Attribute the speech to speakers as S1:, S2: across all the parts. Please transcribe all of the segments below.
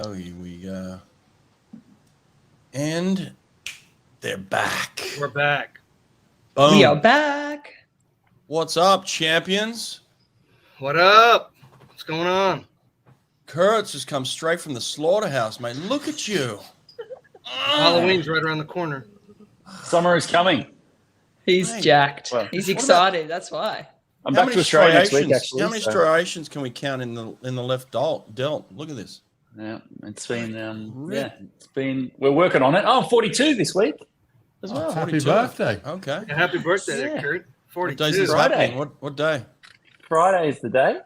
S1: Oh, here we go. And they're back.
S2: We're back.
S1: Boom.
S3: We are back.
S1: What's up, champions?
S2: What up? What's going on?
S1: Kurt's just come straight from the slaughterhouse, mate. Look at you.
S2: Halloween's right around the corner.
S4: Summer is coming.
S3: He's
S1: Mate.
S3: jacked.
S4: Well,
S3: He's excited. That's why.
S4: I'm back to Australia next week, actually.
S1: How many striations can we count in the left delt? Look at this.
S4: Yeah, it's been we're working on it. Oh, 42 this week as well.
S5: Happy birthday.
S1: Okay.
S2: Yeah, happy birthday there,
S3: Yeah.
S2: Kurt.
S1: What
S2: 42.
S1: day is this
S4: Friday.
S1: happening? What day?
S4: Friday is the day.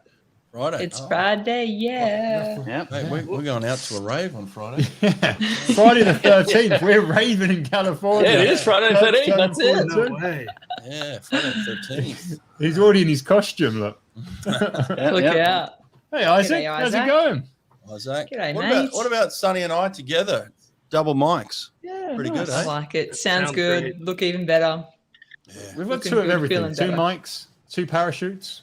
S1: Friday.
S3: It's
S1: Oh.
S3: Friday, yeah.
S4: Yeah.
S1: Mate, we're going out to a rave on Friday.
S5: Friday the 13th. We're raving in California.
S4: Yeah, it is Friday the 13th. That's it.
S2: No way.
S1: Yeah, Friday the 13th.
S5: He's already in his costume, look.
S3: Look out.
S5: Hey, Isaac.
S3: G'day,
S5: How's
S3: Isaac.
S5: it going?
S1: Isaac.
S3: G'day,
S1: what
S3: mate.
S1: What about Sonny and I together? Double mics.
S5: Yeah,
S1: Pretty good,
S3: I
S1: eh?
S3: like it. Sounds
S2: Sounds
S3: good.
S2: great.
S3: Look even better.
S1: Yeah.
S5: We've got
S3: Looking
S5: two of
S3: good,
S5: everything.
S3: feeling
S5: 2
S3: better.
S5: mics, 2 parachutes.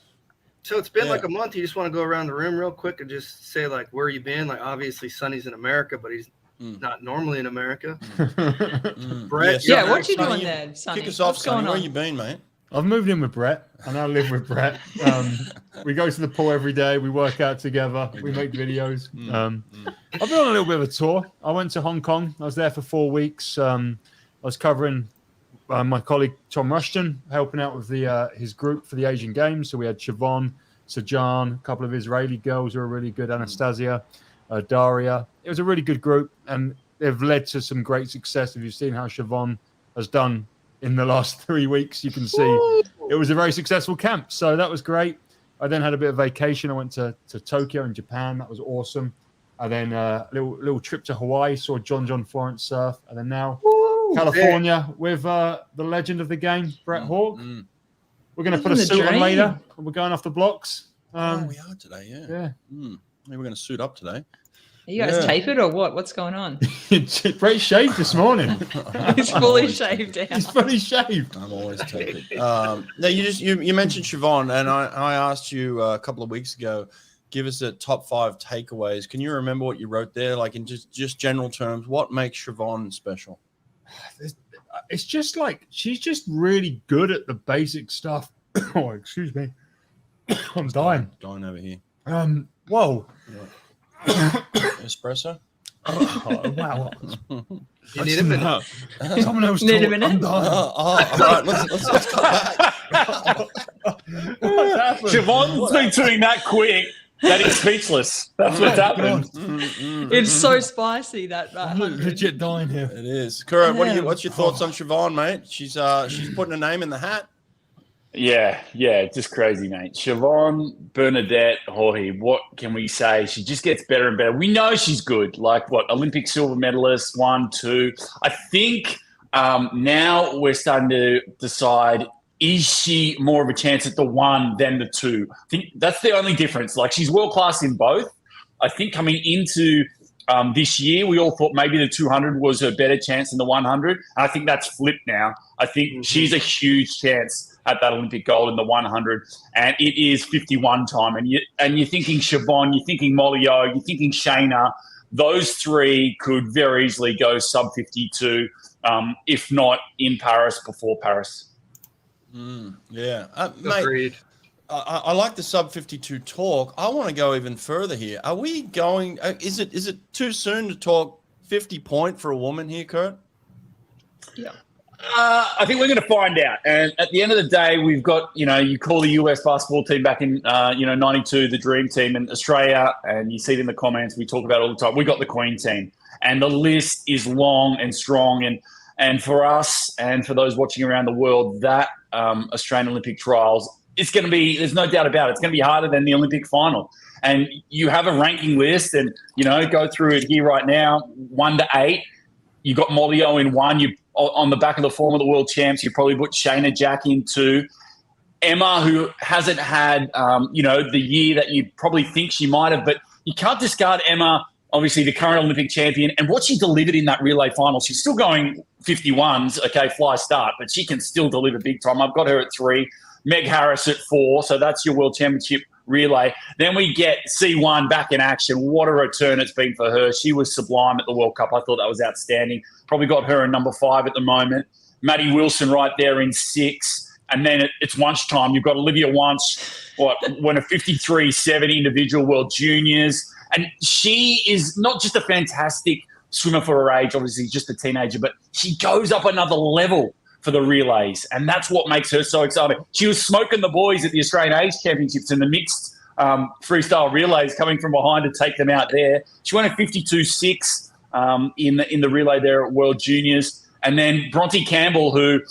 S2: So it's been
S1: Yeah.
S2: like a month. You just want to go around the room real quick and just say, like, where you been? Like, obviously, Sonny's in America, but he's not normally in America. Brett,
S3: Yeah,
S2: Yeah,
S3: what you
S1: Sonny,
S3: doing there, Sonny?
S1: Kick us off,
S3: What's
S1: Sonny.
S3: going
S1: Where
S3: on?
S1: you been, mate?
S5: I've moved in with Brett. I now live with Brett. We go to the pool every day. We work out together. We make videos. I've been on a little bit of a tour. I went to Hong Kong. I was there for 4 weeks. I was covering my colleague Tom Rushton, helping out with his group for the Asian Games. So we had Siobhan, Seccon, a couple of Israeli girls who are really good, Anastasia, Daria. It was a really good group, and they've led to some great success. If you've seen how Siobhan has done in the last 3 weeks, you can see it was a very successful camp. So that was great. I then had a bit of vacation. I went to Tokyo in Japan. That was awesome. And then a little trip to Hawaii, saw John Florence surf. And then now California with the legend of the game, Brett Hawke. We're going to put a
S3: Living the
S5: suit on
S3: dream.
S5: later. We're going off the blocks.
S1: Oh, we are today, yeah.
S5: Yeah.
S1: Maybe we're going to suit up today.
S3: Are you guys
S1: Yeah.
S3: tapered or what? What's going on?
S5: Brett shaved this morning.
S3: He's fully shaved down.
S5: He's fully shaved.
S1: I'm always taken. No, you mentioned Siobhan, and I asked you a couple of weeks ago, give us a top 5 takeaways. Can you remember what you wrote there? Like in just general terms, what makes Siobhan special?
S5: It's just like she's just really good at the basic stuff. Oh, excuse me. I'm dying.
S1: Dying over here.
S5: Whoa.
S1: Espresso?
S5: Oh, wow.
S2: You need a minute.
S5: Someone else
S3: Need a
S5: talk.
S3: minute?
S5: I'm dying.
S1: All right. Let's come back.
S5: What's happened?
S4: Siobhan's been doing that quick that he's speechless. That's what's happened.
S3: It's so spicy that
S5: I'm
S3: 100.
S5: legit dying here.
S1: It is. Kura,
S3: Yeah.
S1: what's your thoughts on Siobhan, mate? She's putting a name in the hat.
S4: Yeah, just crazy, mate. Siobhan Bernadette Haughey, what can we say? She just gets better and better. We know she's good. Like, Olympic silver medalist, 1, 2. I think now we're starting to decide, is she more of a chance at the 1 than the 2? I think that's the only difference. Like, she's world-class in both. I think coming into this year, we all thought maybe the 200 was her better chance than the 100. And I think that's flipped now. I think she's a huge chance at that Olympic gold in the 100, and it is 51 time. And you're thinking Siobhan, you're thinking Molly O, you're thinking Shayna. Those 3 could very easily go sub 52, if not in Paris before Paris.
S1: Yeah, mate.
S2: Agreed.
S1: I like the sub 52 talk. I want to go even further here. Are we going? Is it too soon to talk 50 point for a woman here, Kurt?
S3: Yeah.
S4: I think we're going to find out. And at the end of the day, we've got, you call the US basketball team back in, 92, the dream team in Australia, and you see it in the comments. We talk about it all the time. We got the Queen team, and the list is long and strong. And for us and for those watching around the world, that Australian Olympic trials, it's going to be, there's no doubt about it, it's going to be harder than the Olympic final. And you have a ranking list, and, go through it here right now, 1 to 8. You got Molly O in 1. You on the back of the form of the world champs, you probably put Shayna Jack in 2. Emma, who hasn't had, the year that you probably think she might have, but you can't discard Emma, obviously the current Olympic champion, and what she delivered in that relay final. She's still going 51s, okay, fly start, but she can still deliver big time. I've got her at 3. Meg Harris at 4, so that's your world championship relay. Then we get C1 back in action. What a return it's been for her. She was sublime at the World Cup. I thought that was outstanding. Probably got her in number 5 at the moment. Maddie Wilson right there in 6. And then it's Wunsch time. You've got Olivia Wunsch, won a 53.7 individual World Juniors. And she is not just a fantastic swimmer for her age, obviously just a teenager, but she goes up another level for the relays. And that's what makes her so exciting. She was smoking the boys at the Australian Age Championships in the mixed freestyle relays, coming from behind to take them out there. She won a 52.6 in the relay there at World Juniors. And then Bronte Campbell, who,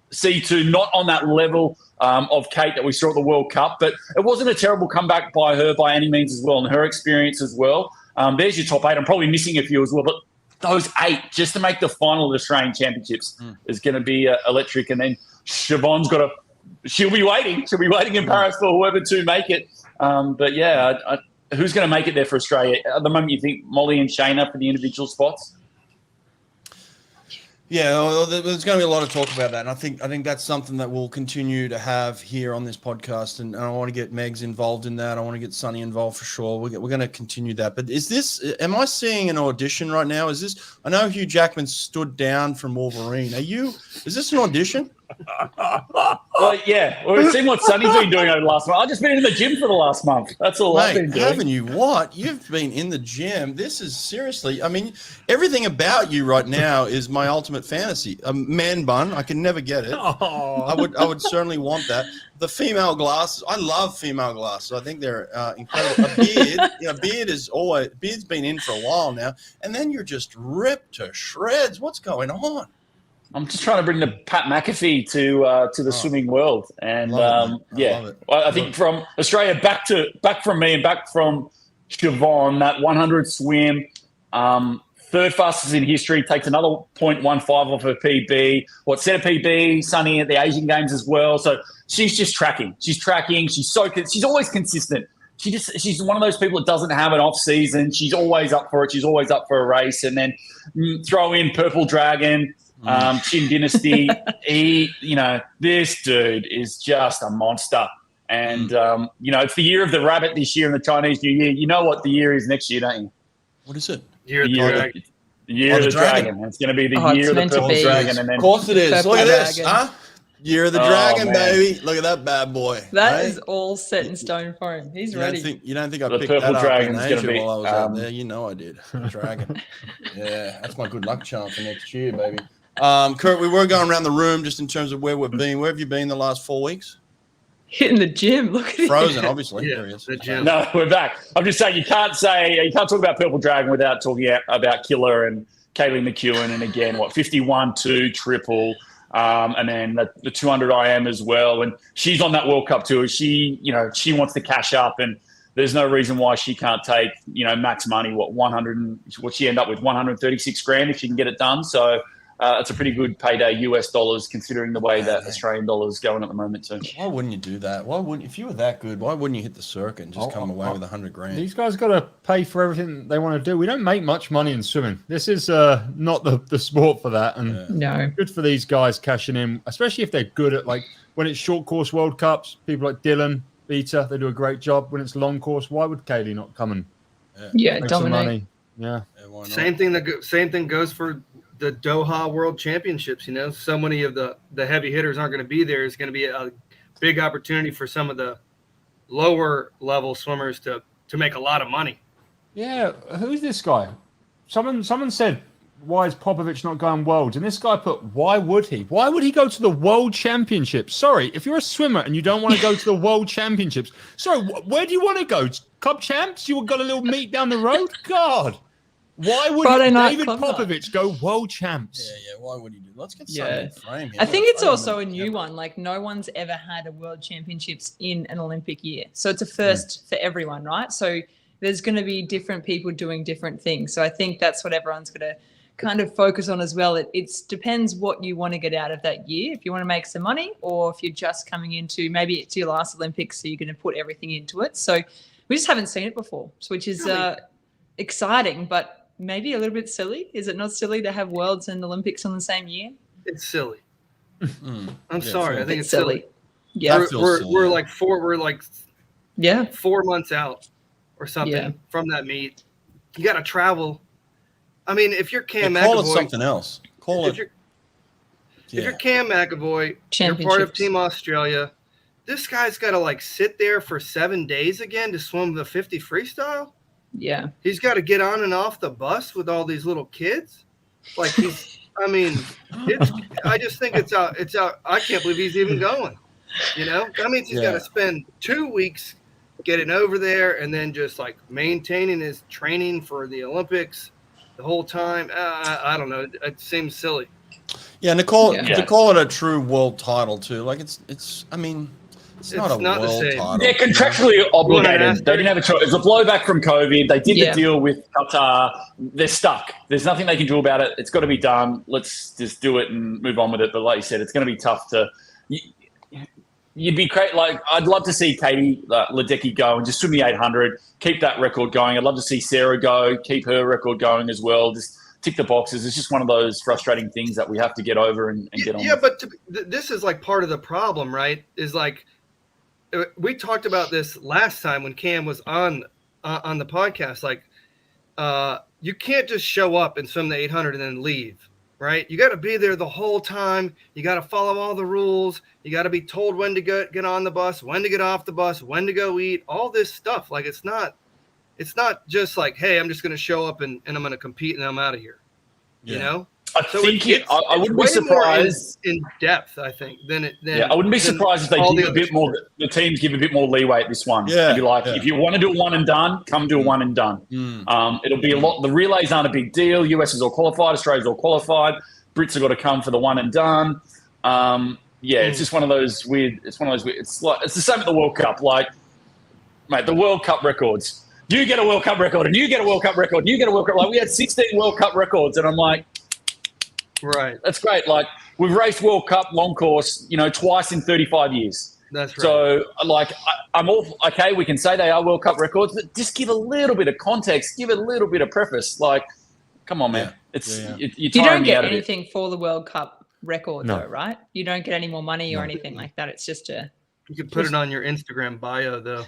S4: C2, not on that level of Kate that we saw at the World Cup, but it wasn't a terrible comeback by her by any means as well, and her experience as well. There's your top 8. I'm probably missing a few as well, but those 8 just to make the final of the Australian Championships is going to be electric. And then Siobhan's she'll be waiting. She'll be waiting in Paris for whoever to make it. But yeah, who's going to make it there for Australia? At the moment, you think Molly and Shayna for the individual spots?
S1: Yeah, well, there's going to be a lot of talk about that, and I think that's something that we'll continue to have here on this podcast. And I want to get Megs involved in that. I want to get Sunny involved for sure. We're going to continue that. But am I seeing an audition right now? I know Hugh Jackman stood down from Wolverine. Is this an audition?
S4: Well, yeah. Well, we've seen what Sunny's been doing over the last month. I've just been in the gym for the last month. That's all I've been doing.
S1: Haven't you? What? You've been in the gym. This is seriously, I mean, everything about you right now is my ultimate fantasy. A man bun. I can never get it.
S5: Oh.
S1: I would certainly want that. The female glasses. I love female glasses. I think they're incredible. A beard. Beard's been in for a while now. And then you're just ripped to shreds. What's going on?
S4: I'm just trying to bring the Pat McAfee to the swimming world, and I think from Australia back from me and back from Siobhan, that 100 swim, third fastest in history, takes another 0.15 off her PB. Set a PB, Sunny at the Asian Games as well. So she's just tracking. She's tracking. She's always consistent. She's one of those people that doesn't have an off season. She's always up for it. She's always up for a race, and then throw in Purple Dragon. Qin Dynasty, this dude is just a monster. And, it's the year of the rabbit this year in the Chinese New Year. You know what the year is next year, don't you?
S1: What is it?
S4: Year of the Dragon. It's going to be the year of the Purple Dragon. And then,
S1: of course it is.
S3: Purple
S1: Look at this.
S3: Dragon.
S1: Huh? Year of the Dragon, baby. Look at that bad boy.
S3: That is all set in stone for him. He's ready.
S1: You don't think I
S4: The
S1: picked
S4: Purple
S1: that up
S4: Dragon's
S1: in
S4: gonna
S1: Asia
S4: be,
S1: while I was out there? You know I did. Dragon. Yeah, that's my good luck charm for next year, baby. Kurt, we were going around the room just in terms of where we've been. Where have you been the last 4 weeks?
S3: Hitting the gym. Look at
S1: Frozen,
S3: him.
S1: obviously.
S2: Yeah,
S1: There he is.
S2: the gym.
S4: no, we're back. I'm just saying you can't talk about Purple Dragon without talking about Killer and Kaylee McEwen. And again, 51-2 triple. And then the 200 IM as well. And she's on that World Cup tour. She wants to cash up, and there's no reason why she can't take, max money. What she end up with 136 grand if she can get it done. So it's a pretty good payday US dollars, considering the way that Australian dollars is going at the moment too.
S1: Why wouldn't you do that? If you were that good, why wouldn't you hit the circuit and just come away with 100 grand?
S5: These guys got to pay for everything they want to do. We don't make much money in swimming. This is not the sport for that. And
S3: No.
S5: good for these guys cashing in, especially if they're good at, like, when it's short course World Cups, people like Dylan, Peter, they do a great job. When it's long course, why would Kaylee not come and
S3: Yeah,
S5: make some
S3: dominate.
S5: money? Yeah.
S1: Why not?
S2: Same thing goes for the Doha World Championships. So many of the heavy hitters aren't going to be there. It's going to be a big opportunity for some of the lower level swimmers to make a lot of money.
S5: Yeah, who's this guy? Someone said, why is Popovich not going worlds? And this guy put, why would he? Why would he go to the World Championships? Sorry, if you're a swimmer and you don't want to go to the World Championships, sorry, where do you want to go? Club champs? You got a little meet down the road? God. Why would David Popovich go world champs?
S1: Yeah. Why would he do? Let's get something in frame here.
S3: I think it's also a new one. Like, no one's ever had a world championships in an Olympic year. So it's a first for everyone, right? So there's going to be different people doing different things. So I think that's what everyone's going to kind of focus on as well. It depends what you want to get out of that year. If you want to make some money, or if you're just coming into, maybe it's your last Olympics, so you're going to put everything into it. So we just haven't seen it before, which is exciting, but maybe a little bit silly. Is it not silly to have Worlds and Olympics on the same year?
S2: It's silly. I'm sorry. I think it's silly.
S3: Yeah,
S2: we're like
S3: Yeah.
S2: 4 months out or something from that meet. You got to travel. I mean, if you're Cam McAvoy,
S1: call it something else.
S2: If you're Cam McAvoy, you're part of Team Australia. This guy's got to like sit there for 7 days again to swim the 50 freestyle.
S3: Yeah.
S2: He's got to get on and off the bus with all these little kids. Like I just think it's out. I can't believe he's even going. That means he's got to spend 2 weeks getting over there and then just like maintaining his training for the Olympics the whole time. I don't know. It seems silly.
S1: Yeah, to call it a true world title too. Like it's not a world title.
S4: They're contractually obligated. They didn't have a choice. It's a blowback from COVID. They did the deal with Qatar. They're stuck. There's nothing they can do about it. It's got to be done. Let's just do it and move on with it. But like you said, it's going to be tough to. You'd be great. Like I'd love to see Katie Ledecky go and just swim the 800, keep that record going. I'd love to see Sarah go, keep her record going as well. Just tick the boxes. It's just one of those frustrating things that we have to get over and get on.
S2: Yeah, but this is like part of the problem, right? Is like we talked about this last time when Cam was on the podcast. Like you can't just show up and swim the 800 and then leave. Right? You got to be there the whole time. You got to follow all the rules. You got to be told when to get on the bus, when to get off the bus, when to go eat, all this stuff. Like it's not just like, hey, I'm just going to show up and I'm going to compete and I'm out of here.
S4: I wouldn't be surprised
S2: in depth. I think
S4: I wouldn't be surprised if they give a bit more. The teams give a bit more leeway at this one. Yeah, if you want to do a one and done, come do a one and done. It'll be a lot. The relays aren't a big deal. US is all qualified. Australia's all qualified. Brits have got to come for the one and done. It's just one of those weird. It's one of those weird. It's the same at the World Cup. Like, mate, the World Cup records. You get a World Cup record, and you get a World Cup record, and you get a World Cup. Like we had 16 World Cup records, and I'm like,
S2: right,
S4: that's great. Like we've raced World Cup long course, twice in 35 years.
S2: That's right.
S4: So like I'm all okay. We can say they are World Cup records, but just give a little bit of context, give it a little bit of preface. Like, come on, man,
S3: you don't get anything for the World Cup record, though, right? You don't get any more money or anything like that. It's just
S2: You could put it on your Instagram bio, though.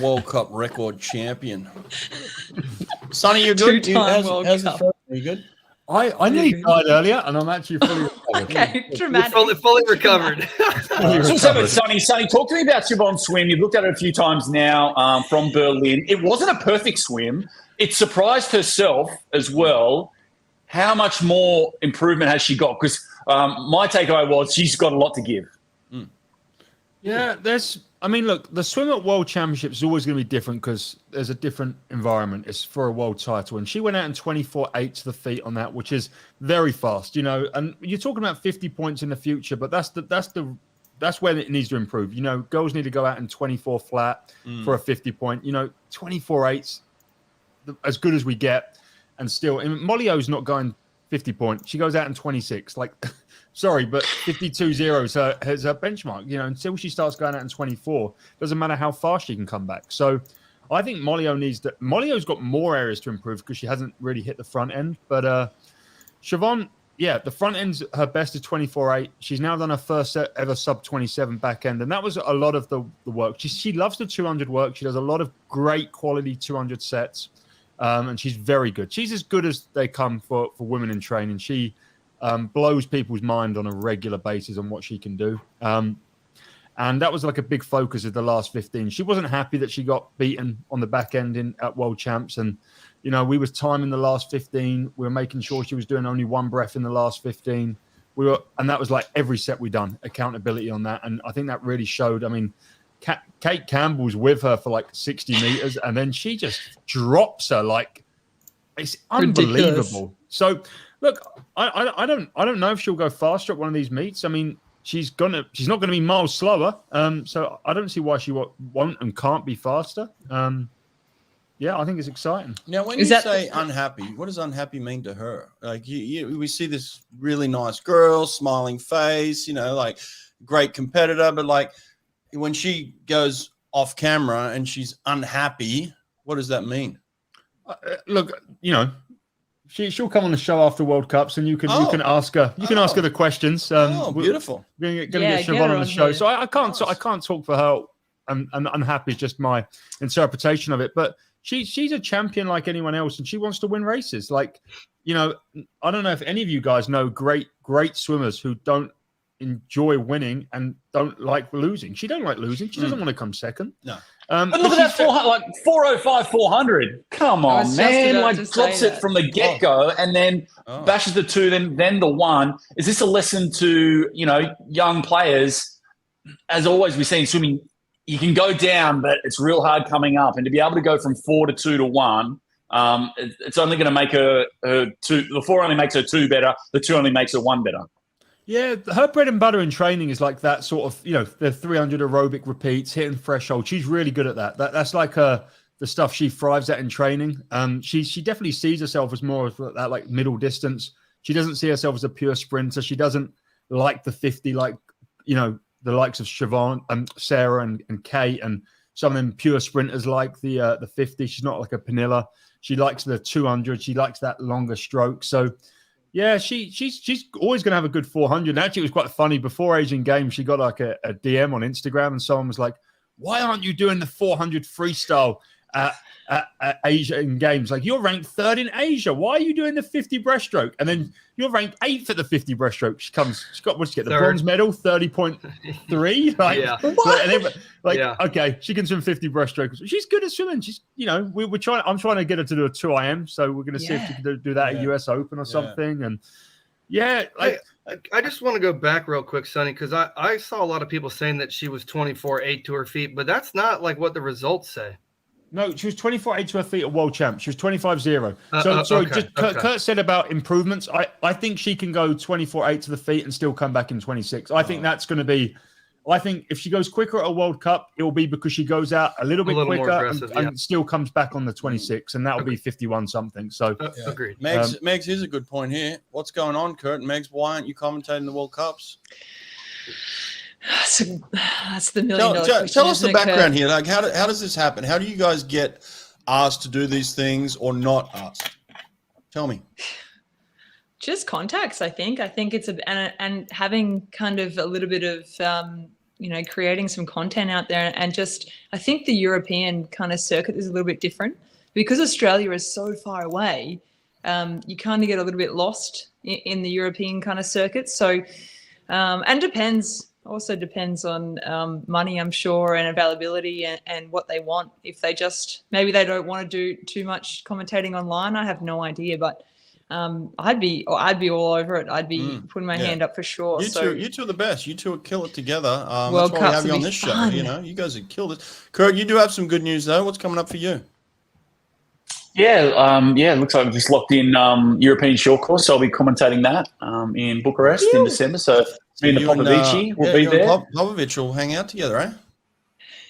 S1: World Cup record champion. Sonny, you're good. How's the first? Are you good?
S5: I nearly died earlier, and I'm actually fully recovered.
S3: Okay, dramatic.
S2: Fully recovered.
S4: Sonny, talk to me about Siobhan's swim. You've looked at it a few times now from Berlin. It wasn't a perfect swim. It surprised herself as well. How much more improvement has she got? Because my takeaway was she's got a lot to give.
S5: Yeah, look, the swim at World Championships is always going to be different because there's a different environment. It's for a world title. And she went out in 24.8 to the feet on that, which is very fast, and you're talking about 50 points in the future, but that's where it needs to improve. Girls need to go out in 24 flat for a 50 point, 24.8's as good as we get. And still, Molly O's not going 50 points. She goes out in 26. Like, sorry, but 52.0 is her benchmark. Until she starts going out in 24, doesn't matter how fast she can come back. So I think Molly O's got more areas to improve because she hasn't really hit the front end. But Siobhan, the front end's her best is 24.8. She's now done her first ever sub 27 back end. And that was a lot of the work. She loves the 200 work. She does a lot of great quality 200 sets. And she's very good. She's as good as they come for women in training. She blows people's mind on a regular basis on what she can do. And that was like a big focus of the last 15. She wasn't happy that she got beaten on the back end at World Champs. And, we was timing the last 15. We were making sure she was doing only one breath in the last 15. And that was like every set we done, accountability on that. And I think that really showed. Kate Campbell's with her for like 60 meters, and then she just drops her like it's unbelievable. Ridiculous. So, look, I don't know if she'll go faster at one of these meets. She's not gonna be miles slower. So I don't see why she won't and can't be faster. I think it's exciting.
S1: Now, when you say unhappy, what does unhappy mean to her? Like we see this really nice girl, smiling face, like great competitor, but like. When she goes off camera and she's unhappy, what does that mean?
S5: Look, she'll come on the show after World Cups, and you can ask her. You can ask her the questions.
S1: Beautiful.
S5: We're going to get Siobhan on the show, so I can't talk for her I'm unhappy. It's just my interpretation of it. But she's a champion like anyone else, and she wants to win races. Like, you know, I don't know if any of you guys know great swimmers who don't enjoy winning and don't like losing. She don't like losing. She doesn't want to come second.
S1: No.
S4: But look at that 405, 400. Come on, man. Like, drops it from the get-go and then bashes the 2, then the 1. Is this a lesson to, you know, young players? As always, we see in swimming, you can go down, but it's real hard coming up. And to be able to go from 4 to 2 to 1, it's only going to make her 2. The 4 only makes her 2 better. The 2 only makes her 1 better. Yeah,
S5: her bread and butter in training is like that sort of, you know, the 300 aerobic repeats, hitting threshold. She's really good at that. That's like the stuff she thrives at in training. She definitely sees herself as more of that like middle distance. She doesn't see herself as a pure sprinter. She doesn't like the 50, like, you know, the likes of Siobhan and Sarah and Kate and some of them pure sprinters like the 50. She's not like a Pernilla. She likes the 200. She likes that longer stroke. So yeah, she's always going to have a good 400. And actually, it was quite funny. Before Asian Games, she got like a DM on Instagram, and someone was like, "Why aren't you doing the 400 freestyle at Asian Games? Like, you're ranked 3rd in Asia. Why are you doing the 50 breaststroke? And then you're ranked 8th at the 50 breaststroke. She's got what's she get the bronze medal, 30.3. Like,
S3: yeah.
S5: Okay, she can swim 50 breaststroke. She's good at swimming. She's, you know, we're trying. I'm trying to get her to do a 2 IM. So we're going to see if she can do that at US Open or something. And
S2: I just want to go back real quick, Sonny, because I saw a lot of people saying that she was 24.8 to her feet, but that's not like what the results say.
S5: No, she was 24.8 to her feet at world champ. She was 25.0. Kurt said about improvements. I think she can go 24.8 to the feet and still come back in 26. I think that's going to be. I think if she goes quicker at a World Cup, it will be because she goes out a little bit quicker and still comes back on the 26, and that will be 51 something. So
S2: agreed.
S1: Megs, here's a good point here. What's going on, Kurt and Megs? Why aren't you commentating the World Cups?
S3: So that's the $1 million question.
S1: Tell us the background here. Like, how does this happen? How do you guys get asked to do these things or not asked? Tell me.
S3: Just contacts, I think. I think it's and having kind of a little bit of you know, creating some content out there, and just I think the European kind of circuit is a little bit different because Australia is so far away. You kind of get a little bit lost in the European kind of circuit. So and depends on money, I'm sure, and availability and what they want. If they maybe they don't want to do too much commentating online, I have no idea, but I'd be all over it. I'd be putting my hand up for sure.
S1: You two are the best. You two will kill it together.
S3: World
S1: that's why we
S3: Cups
S1: have you on this show. You know, you guys have killed it. Kurt, you do have some good news though. What's coming up for you?
S4: Yeah, it looks like we've just locked in European short course, so I'll be commentating that in Bucharest in December. So me and Popovici will be there.
S1: Popovic will hang out together, eh?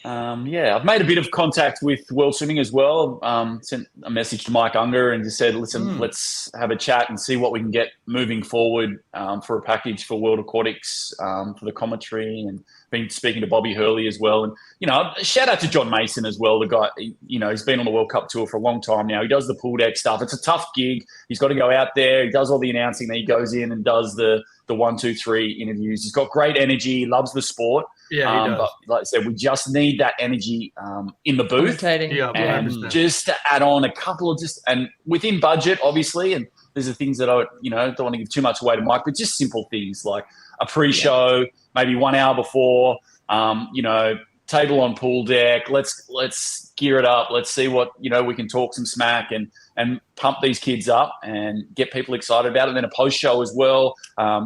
S4: I've made a bit of contact with World Swimming as well. Sent a message to Mike Unger and just said, listen, let's have a chat and see what we can get moving forward for a package for World Aquatics for the commentary, and been speaking to Bobby Hurley as well. And, you know, shout out to John Mason as well. The guy, you know, he's been on the World Cup tour for a long time now. He does the pool deck stuff. It's a tough gig. He's got to go out there. He does all the announcing. Then he goes in and does the 1, 2, 3 interviews. He's got great energy. He loves the sport.
S2: Yeah, he does.
S4: But like I said, we just need that energy in the booth. And just to add on a couple of and within budget, obviously, and there's the things that I, you know, don't want to give too much away to Mike, but just simple things like a pre-show, maybe 1 hour before, you know, table on pool deck. Let's gear it up. Let's see what, you know, we can talk some smack and pump these kids up and get people excited about it. And then a post show as well.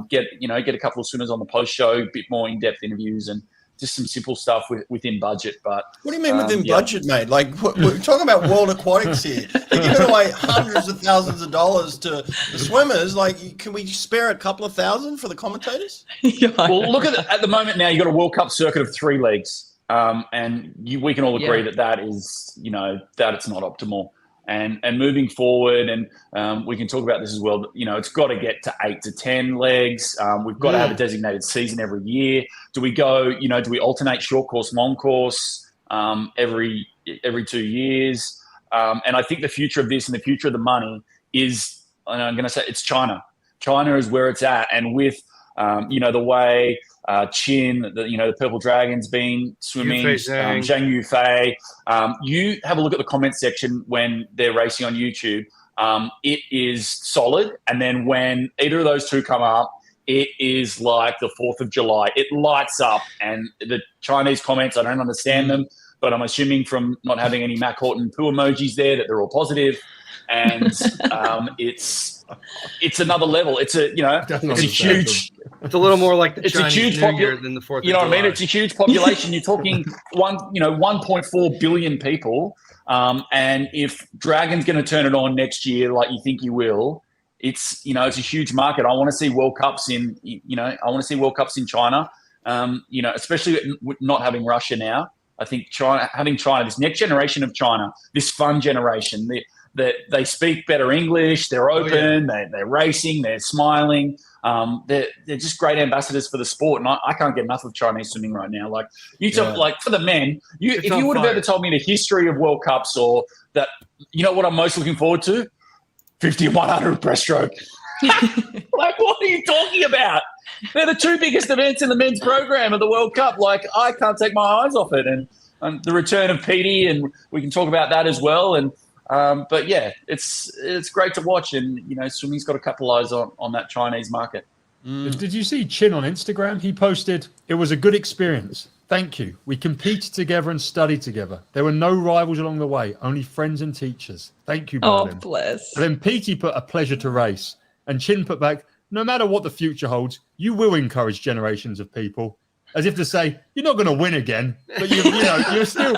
S4: Get a couple of swimmers on the post show, a bit more in-depth interviews, and just some simple stuff within budget. But
S1: what do you mean within budget, mate? Like, we're talking about World Aquatics here. They're giving away hundreds of thousands of dollars to the swimmers. Like, can we spare a couple of thousand for the commentators?
S4: Well, look at the moment now. You've got a World Cup circuit of 3 legs, and we can all agree that is, you know, that it's not optimal. And moving forward, and we can talk about this as well, you know, it's got to get to 8 to 10 legs. We've got to have a designated season every year. Do we alternate short course, long course every 2 years? And I think the future of this and the future of the money is, and I'm going to say it's China. China is where it's at. And with, you know, the way Qin, the Purple Dragons been swimming,
S2: Zhang.
S4: Zhang Yufei. You have a look at the comment section when they're racing on YouTube. It is solid. And then when either of those two come up, it is like the 4th of July. It lights up. And the Chinese comments, I don't understand them, but I'm assuming from not having any Mac Horton poo emojis there that they're all positive. And it's another level. It's a huge.
S2: It's a little more like the
S4: It's
S2: Chinese
S4: a huge
S2: New Year than the 4th of July.
S4: You know what I mean? It's a huge population. You're talking 1.4 billion people. And if Dragon's going to turn it on next year, like you think he will, it's a huge market. I want to see World Cups in China. Especially with not having Russia now. I think having China, this next generation of China, this fun generation, they speak better English, they're open, they're racing, they're smiling. They're just great ambassadors for the sport, and I can't get enough of Chinese swimming right now. Like like for the men, if you would have ever told me the history of World Cups or that, what I'm most looking forward to, 50 and 100 breaststroke. Like, what are you talking about? They're the two biggest events in the men's program of the World Cup. Like, I can't take my eyes off it, and the return of Peaty, and we can talk about that as well. And but yeah, it's great to watch, and swimming's got to capitalize on that Chinese market.
S5: Did you see Qin on Instagram? He posted, "It was a good experience. Thank you. We competed together and studied together. There were no rivals along the way, only friends and teachers. Thank you, Berlin."
S3: Oh, bless.
S5: And then Peaty put "a pleasure to race," and Qin put back, "No matter what the future holds, you will encourage generations of people." As if to say, you're not going to win again, but you're still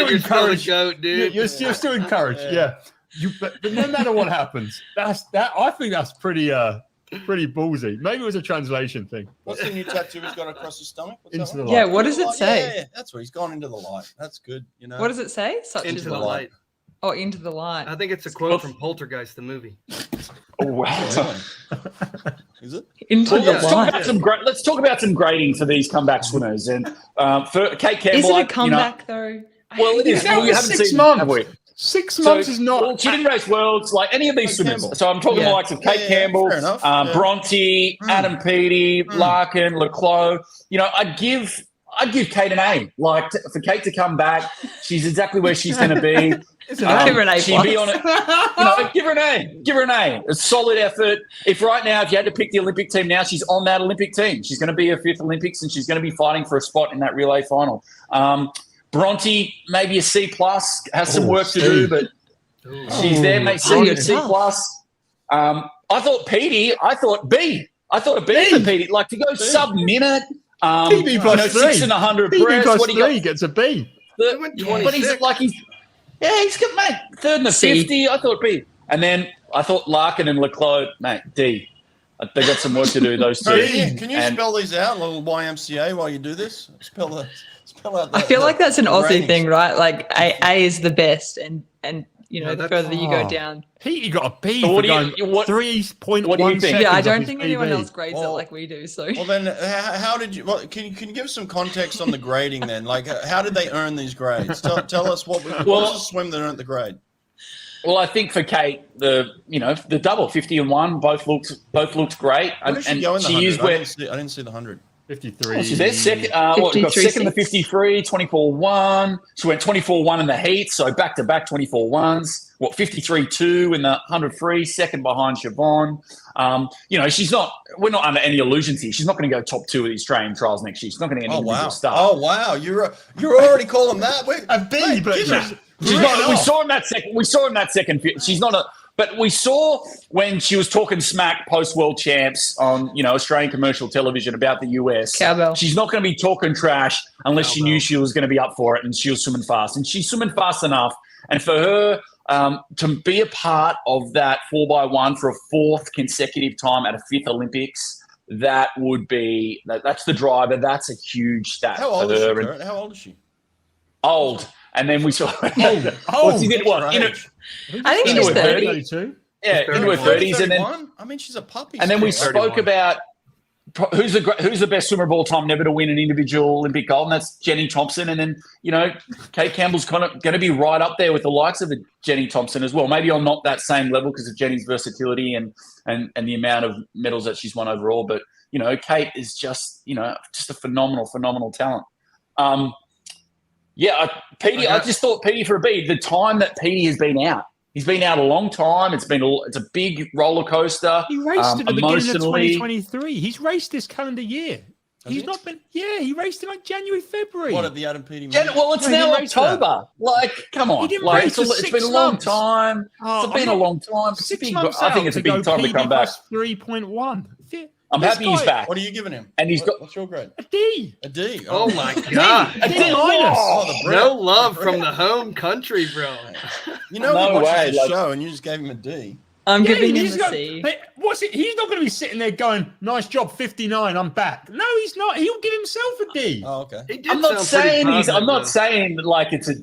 S5: encouraged.
S2: Still dude.
S5: You're still encouraged. Yeah. But no matter what happens, I think that's pretty ballsy. Maybe it was a translation thing.
S1: What's the new tattoo he's got across his stomach?
S5: Into the light.
S3: Yeah, what does it say?
S1: Yeah, that's what he's gone into the light. That's good.
S3: What does it say? Such
S2: Into
S3: as
S2: the
S3: what?
S2: light.
S3: Oh, into the light.
S2: I think it's a quote from Poltergeist, the movie.
S4: Oh, wow.
S1: Is it?
S3: Into the light.
S4: Let's talk about some grading for these comeback swimmers. And for Kate Campbell,
S3: Is it a comeback though?
S4: Well, it is.
S5: No,
S4: We
S5: it's
S4: haven't
S5: 6
S4: seen
S5: months.
S4: have we?
S5: 6 months is not.
S4: Well, she didn't race Worlds like any of these swimmers.
S1: Campbell.
S4: So I'm talking the likes of Kate Campbell,
S1: fair enough.
S4: Bronte, Adam Peaty, Larkin, Leclos. I'd give Kate an A. Like for Kate to come back, she's exactly where she's going to be.
S3: Give her an A+.
S4: She'd be on it. Give her an A. Give her an A. A solid effort. If right now, if you had to pick the Olympic team now, she's on that Olympic team. She's going to be her 5th Olympics, and she's going to be fighting for a spot in that relay final. Bronte, maybe a C+, has some work to do, but she's there, mate. C+. I thought Peaty, I thought B. I thought a B for Peaty. Like to go sub-minute.
S5: PB plus 3.
S4: 6 and 100
S5: PB
S4: breast.
S5: plus
S4: What do you
S5: 3 gets a B.
S4: But he's got, mate, 3rd and a 50. I thought B. And then I thought Larkin and Leclos, mate, D. They got some work to do, those two.
S1: Can you spell these out, a little YMCA, while you do this? Spell out
S3: I feel like that's an Aussie thing, right? Like A is the best, and the further you go down.
S5: Peaty got a B
S4: So
S5: for
S4: what do
S5: going
S4: you- what-
S5: 3.1
S4: what do you think?
S5: seconds
S3: Yeah, I
S5: off
S3: don't
S5: his
S3: think
S5: PB.
S3: anyone else grades it
S1: Well-
S3: like we do. So
S1: Well, then, how did you? Well, can you give us some context on the grading then? Like, how did they earn these grades? Tell us what was the swim that earned the grade?
S4: Well, I think for Kate, the double 50 and 1 both looked great.
S1: Where did she go in the 100? I didn't see the 100.
S5: 53.
S4: Oh, she's there second. Got second in the
S3: 53.6.
S4: 53, 24-1. She went 24-1 in the heat, so back-to-back 24-1s. 53-2 in the 100 free, second behind Siobhan. She's not. We're not under any illusions here. She's not going to go top 2 of the Australian trials next year. She's not going to get an individual start.
S1: Oh wow! You're already calling that
S5: A B, but
S4: She's not, we saw in that second. She's not a. But we saw when she was talking smack post World Champs on Australian commercial television about the US.
S3: Cowbell.
S4: She's not going to be talking trash unless she knew she was going to be up for it, and she was swimming fast, and she's swimming fast enough. And for her to be a part of that 4x1 for a 4th consecutive time at a 5th Olympics, that's the driver. That's a huge stat.
S1: How old
S4: for
S1: is she?
S4: her.
S1: Kurt? How old is she?
S4: Old. And then we saw
S5: Old.
S4: She did what?
S3: I think
S4: into
S3: she's
S4: her
S3: 30.
S5: 32.
S4: Yeah, into her 30s, and then
S1: 31? I mean, she's a puppy.
S4: and then we
S1: still.
S4: spoke about who's the best swimmer of all time never to win an individual Olympic gold, and that's Jenny Thompson. And then Kate Campbell's kind of going to be right up there with the likes of Jenny Thompson as well. Maybe on not that same level because of Jenny's versatility and the amount of medals that she's won overall, but Kate is just a phenomenal talent. Peaty. I just thought Peaty for a B. The time that Peaty has been out, he's been out a long time. It's a big roller coaster.
S5: He raced at the beginning of
S4: emotionally.
S5: 2023. He's raced this calendar year. He's not been. Yeah, he raced in like January, February.
S1: What, at the Adam Peaty?
S4: Well, it's now October. Like, come on. Like, it's been a long time. It's been a long time. I think it's a big time to come back.
S5: 3.1.
S4: I'm happy he's back.
S1: What are you giving him?
S4: And
S1: what's your grade?
S5: A D.
S1: A D.
S2: Oh my God.
S5: A D minus.
S2: No love from the home country, bro.
S1: He
S4: No
S1: watches
S4: way,
S1: the
S4: like-
S1: show and you just gave him a D.
S3: I'm
S5: Yeah,
S3: giving him
S5: he's
S3: a
S5: got-
S3: C.
S5: Hey, what's it? He's not going to be sitting there going, "Nice job, 59. I'm back." No, he's not. He'll give himself a D.
S1: Oh, okay.
S2: He did
S4: I'm not
S2: sound pretty
S4: saying
S2: positive,
S4: I'm not
S2: though.
S4: saying like it's a.